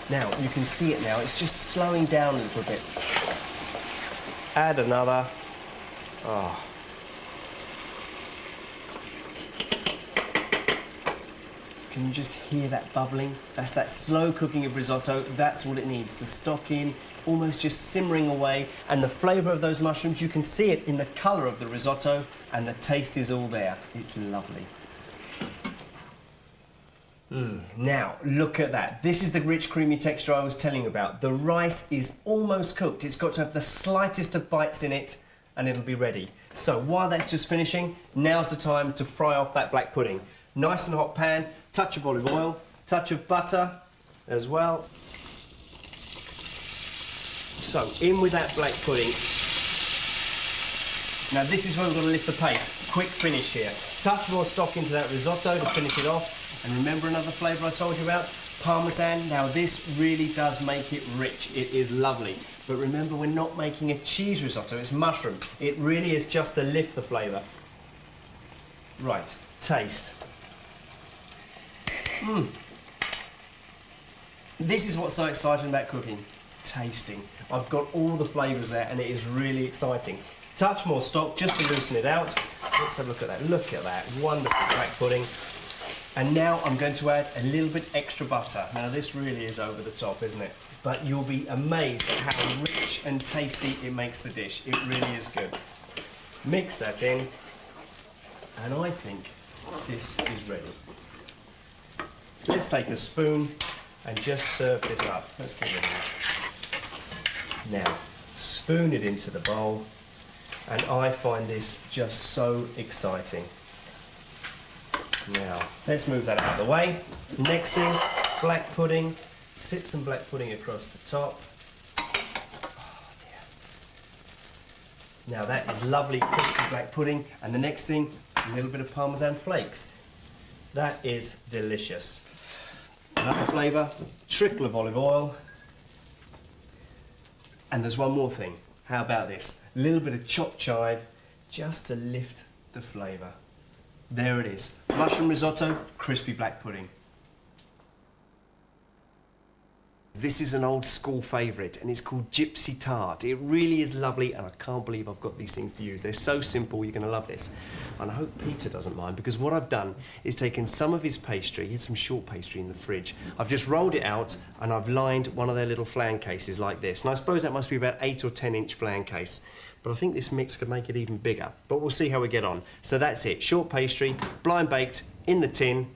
Now, you can see it now. It's just slowing down a little bit. Add another. Oh. Can you just hear that bubbling? That's that slow cooking of risotto. That's what it needs. The stock in, almost just simmering away, and the flavour of those mushrooms, you can see it in the colour of the risotto, and the taste is all there. It's lovely. Now, look at that. This is the rich, creamy texture I was telling you about. The rice is almost cooked. It's got to have the slightest of bites in it, and it'll be ready. So while that's just finishing, now's the time to fry off that black pudding. Nice and hot pan, touch of olive oil, touch of butter as well. So, in with that black pudding. Now this is where we're going to lift the pace. Quick finish here. Touch more stock into that risotto to finish it off. And remember another flavour I told you about? Parmesan. Now this really does make it rich. It is lovely. But remember, we're not making a cheese risotto, it's mushroom. It really is just to lift the flavour. Right, taste. This is what's so exciting about cooking. Tasting. I've got all the flavours there and it is really exciting. Touch more stock just to loosen it out. Let's have a look at that. Look at that. Wonderful black pudding. And now I'm going to add a little bit extra butter. Now this really is over the top, isn't it? But you'll be amazed at how rich and tasty it makes the dish. It really is good. Mix that in. And I think this is ready. Let's take a spoon and just serve this up. Let's get rid of it. Now, spoon it into the bowl, and I find this just so exciting. Now, let's move that out of the way. Next thing, black pudding. Sit some black pudding across the top. Oh, yeah. Now that is lovely, crispy black pudding. And the next thing, a little bit of Parmesan flakes. That is delicious. Another flavour, trickle of olive oil. And there's one more thing. How about this? A little bit of chopped chive, just to lift the flavour. There it is. Mushroom risotto, crispy black pudding. This is an old school favourite and it's called Gypsy tart. It really is lovely and I can't believe I've got these things to use. They're so simple, you're going to love this. And I hope Peter doesn't mind because what I've done is taken some of his pastry, he had some short pastry in the fridge. I've just rolled it out and I've lined one of their little flan cases like this. And I suppose that must be about 8 or 10 inch flan case. But I think this mix could make it even bigger. But we'll see how we get on. So that's it, short pastry, blind baked, in the tin.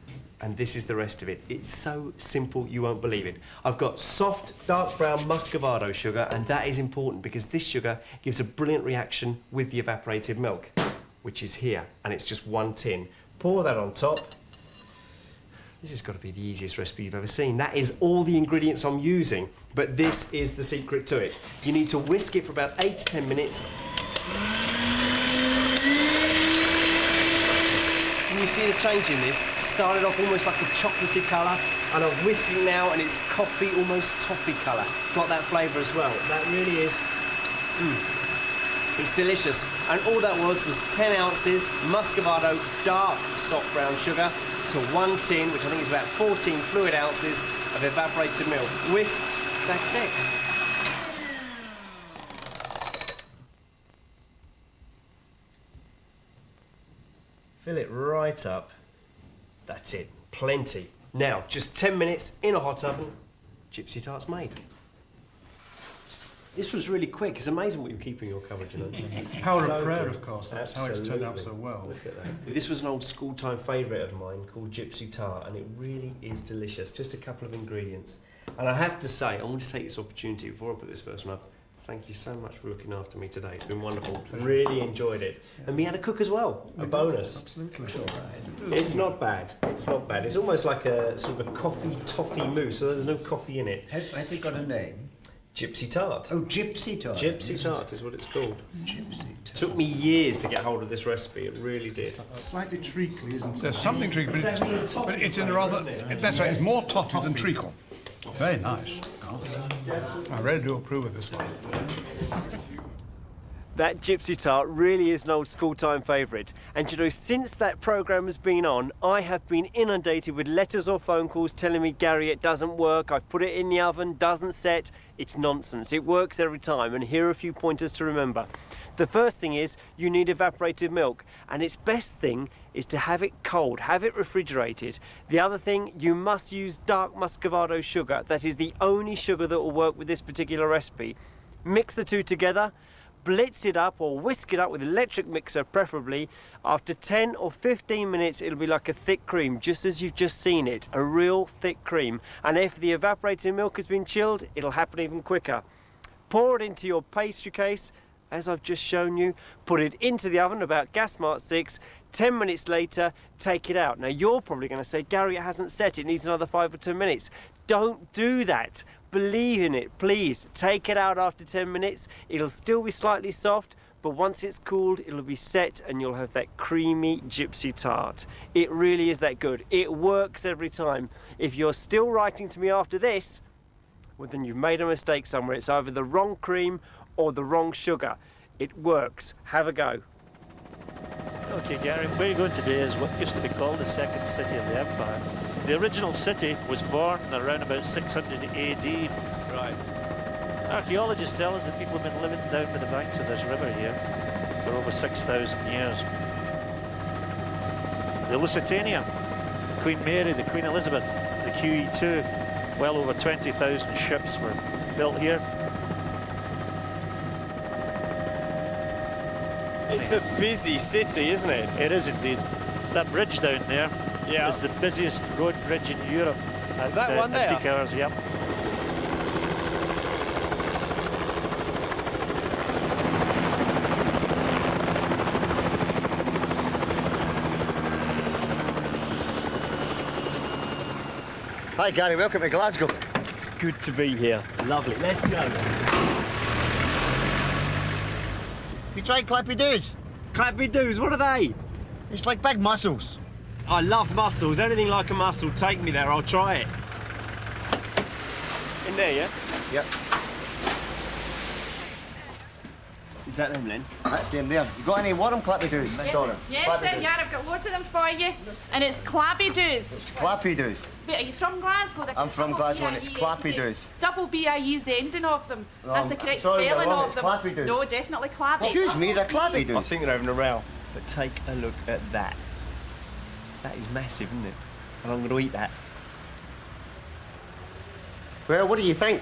And this is the rest of it. It's so simple you won't believe it. I've got soft dark brown muscovado sugar and that is important because this sugar gives a brilliant reaction with the evaporated milk, which is here, and it's just one tin. Pour that on top. This has got to be the easiest recipe you've ever seen. That is all the ingredients I'm using, but this is the secret to it. You need to whisk it for about 8 to 10 minutes. You see the change in this? Started off almost like a chocolatey colour, and I'm whisking now, and it's coffee, almost toffee colour. Got that flavour as well. That really is, it's delicious. And all that was 10 ounces muscovado dark soft brown sugar to 1 tin, which I think is about 14 fluid ounces of evaporated milk. Whisked, that's it. Fill it right up. That's it, plenty. Now, just 10 minutes in a hot oven, Gypsy tart's made. This was really quick. It's amazing what you're keeping your coverage in. It's the power of prayer, of course. That's how it's turned out so well. Look at that. This was an old school time favourite of mine called Gypsy tart, and it really is delicious. Just a couple of ingredients. And I have to say, I want to take this opportunity before I put this first one up. Thank you so much for looking after me today. It's been wonderful. Pleasure. Really enjoyed it. And we had a cook as well. A bonus. Absolutely. It's not bad. It's not bad. It's almost like a sort of a coffee toffee mousse, so there's no coffee in it. Has it got a name? Gypsy tart. Oh, Gypsy tart. Gypsy tart is what it's called. Gypsy tart. Took me years to get hold of this recipe, it really did. Slightly treacly, isn't it? There's something treacle, but it's in a rather... That's right, it's more totty than treacle. Very nice. I really do approve of this one. That Gypsy tart really is an old school time favourite. And you know, since that programme has been on, I have been inundated with letters or phone calls telling me, Gary, it doesn't work, I've put it in the oven, doesn't set. It's nonsense. It works every time, and here are a few pointers to remember. The first thing is you need evaporated milk, and its best thing is to have it cold, have it refrigerated. The other thing, you must use dark muscovado sugar. That is the only sugar that will work with this particular recipe. Mix the two together, blitz it up or whisk it up with an electric mixer preferably. After 10 or 15 minutes it'll be like a thick cream, just as you've just seen it, a real thick cream. And if the evaporated milk has been chilled, it'll happen even quicker. Pour it into your pastry case, as I've just shown you, put it into the oven about gas mark 6, 10 minutes later, take it out. Now you're probably going to say, Gary, it hasn't set, it needs another 5 or 10 minutes. Don't do that. Believe in it, please. Take it out after 10 minutes. It'll still be slightly soft, but once it's cooled, it'll be set and you'll have that creamy Gypsy tart. It really is that good. It works every time. If you're still writing to me after this, well, then you've made a mistake somewhere. It's either the wrong cream or the wrong sugar. It works. Have a go. Okay, Gary, where you're going today is what used to be called the second city of the empire. The original city was born around about 600 AD. Right. Archaeologists tell us that people have been living down by the banks of this river here for over 6,000 years. The Lusitania, Queen Mary, the Queen Elizabeth, the QE2, well over 20,000 ships were built here. It's a busy city, isn't it? It is indeed. That bridge down there is the busiest road bridge in Europe. At, that one there? At peak hours, yep. Hi Gary, welcome to Glasgow. It's good to be here. Lovely. Let's go. Have you tried clappy doos? Clappy doos, what are they? It's like big mussels. I love mussels. Anything like a mussel, take me there. I'll try it. In there, yeah? Yep. Is that them, Len? That's them there. You got any warm clappy doos, Donna? Yes, sir, yeah, I've got loads of them for you. And it's clappy doos. It's clappy doos. Wait, are you from Glasgow? I'm from Glasgow and it's clappy doos. Double B-I-E is the ending of them. That's the correct sorry, spelling wrong, of it's them. clappy doos. No, definitely clappy. Excuse me, they're clappy doos. I think they're having a row. But take a look at that. That is massive, isn't it? And I'm going to eat that. Well, what do you think?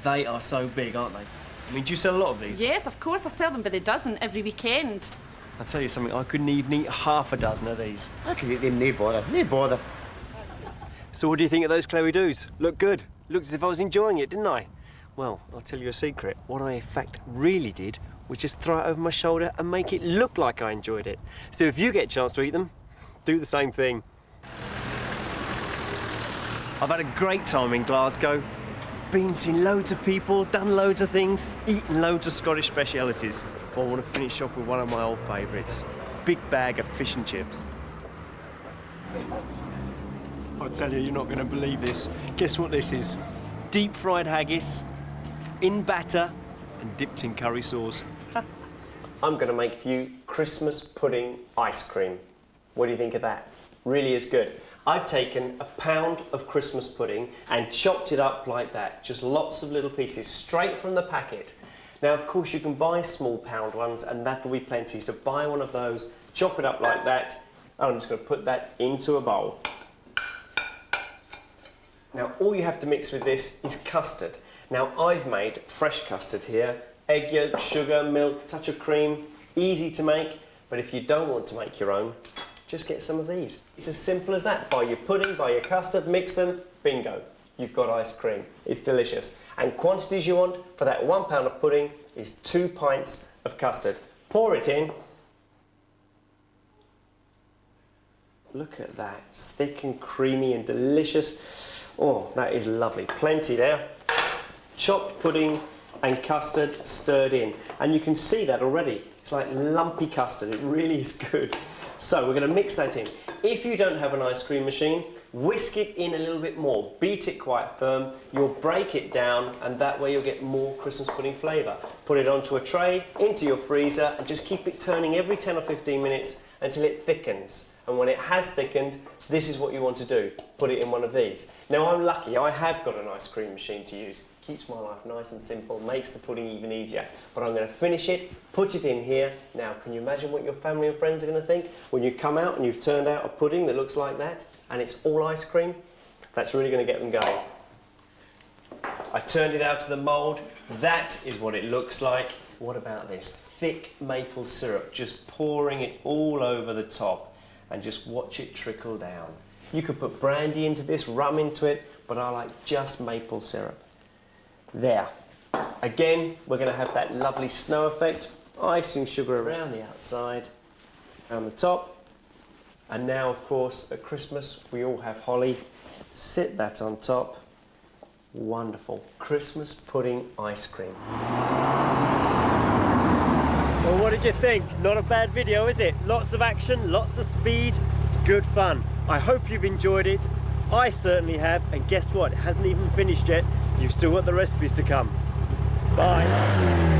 They are so big, aren't they? I mean, do you sell a lot of these? Yes, of course, I sell them by the dozen every weekend. I'll tell you something, I couldn't even eat half a dozen of these. I could eat them, no bother, no bother. So what do you think of those Chloe doos? Look good. Looked as if I was enjoying it, didn't I? Well, I'll tell you a secret. What I, in fact, really did was just throw it over my shoulder and make it look like I enjoyed it. So if you get a chance to eat them, do the same thing. I've had a great time in Glasgow. Been seeing loads of people, done loads of things, eaten loads of Scottish specialities. Well, I want to finish off with one of my old favourites. Big bag of fish and chips. I'll tell you, you're not going to believe this. Guess what this is? Deep fried haggis, in batter, and dipped in curry sauce. I'm going to make for you Christmas pudding ice cream. What do you think of that? Really is good. I've taken a pound of Christmas pudding and chopped it up like that. Just lots of little pieces, straight from the packet. Now, of course, you can buy small pound ones, and that'll be plenty. So buy one of those, chop it up like that, and I'm just going to put that into a bowl. Now, all you have to mix with this is custard. Now, I've made fresh custard here. Egg yolk, sugar, milk, touch of cream. Easy to make, but if you don't want to make your own, just get some of these. It's as simple as that. Buy your pudding, buy your custard, mix them, bingo. You've got ice cream. It's delicious. And quantities you want for that 1 pound of pudding is 2 pints of custard. Pour it in. Look at that. It's thick and creamy and delicious. Oh, that is lovely. Plenty there. chopped pudding and custard stirred in. And you can see that already. It's like lumpy custard. It really is good. So we're going to mix that in. If you don't have an ice cream machine, whisk it in a little bit more. Beat it quite firm. You'll break it down, and that way you'll get more Christmas pudding flavour. Put it onto a tray, into your freezer, and just keep it turning every 10 or 15 minutes until it thickens. And when it has thickened, this is what you want to do. Put it in one of these. Now I'm lucky, I have got an ice cream machine to use. Keeps my life nice and simple, makes the pudding even easier. But I'm going to finish it, put it in here. Now, can you imagine what your family and friends are going to think when you come out and you've turned out a pudding that looks like that, and it's all ice cream? That's really going to get them going. I turned it out to the mould. That is what it looks like. What about this? Thick maple syrup, just pouring it all over the top, and just watch it trickle down. You could put brandy into this, rum into it, but I like just maple syrup. There. Again, we're going to have that lovely snow effect. Icing sugar around the outside, around the top. And now, of course, at Christmas, we all have holly. Sit that on top. Wonderful. Christmas pudding ice cream. Well, what did you think? Not a bad video, is it? Lots of action, lots of speed. It's good fun. I hope you've enjoyed it. I certainly have. And guess what? It hasn't even finished yet. You've still got the recipes to come. Bye.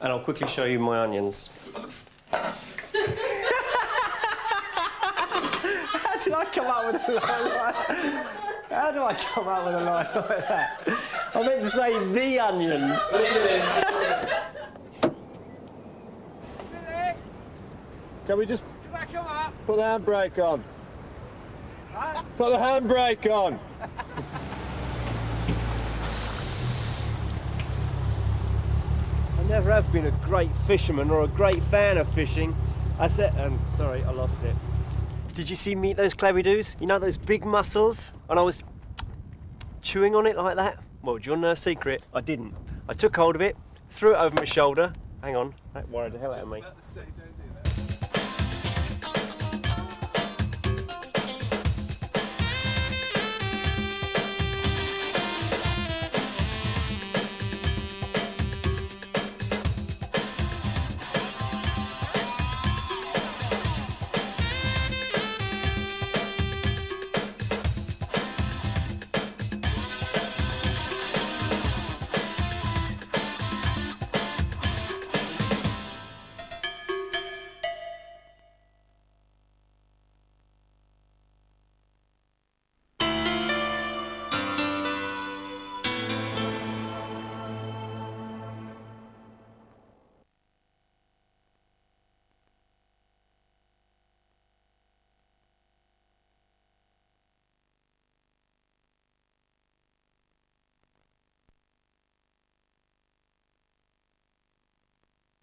And I'll quickly show you my onions. How did I come up with a line like that? How do I come up with a line like that? I meant to say the onions. Can we just put the handbrake on? Put the handbrake on. I never have been a great fisherman or a great fan of fishing. I said, sorry, I lost it. Did you see me eat those clabby-doos? You know those big mussels? And I was chewing on it like that? Well, do you want to know a secret? I didn't. I took hold of it, threw it over my shoulder. Hang on, that worried the hell out of me.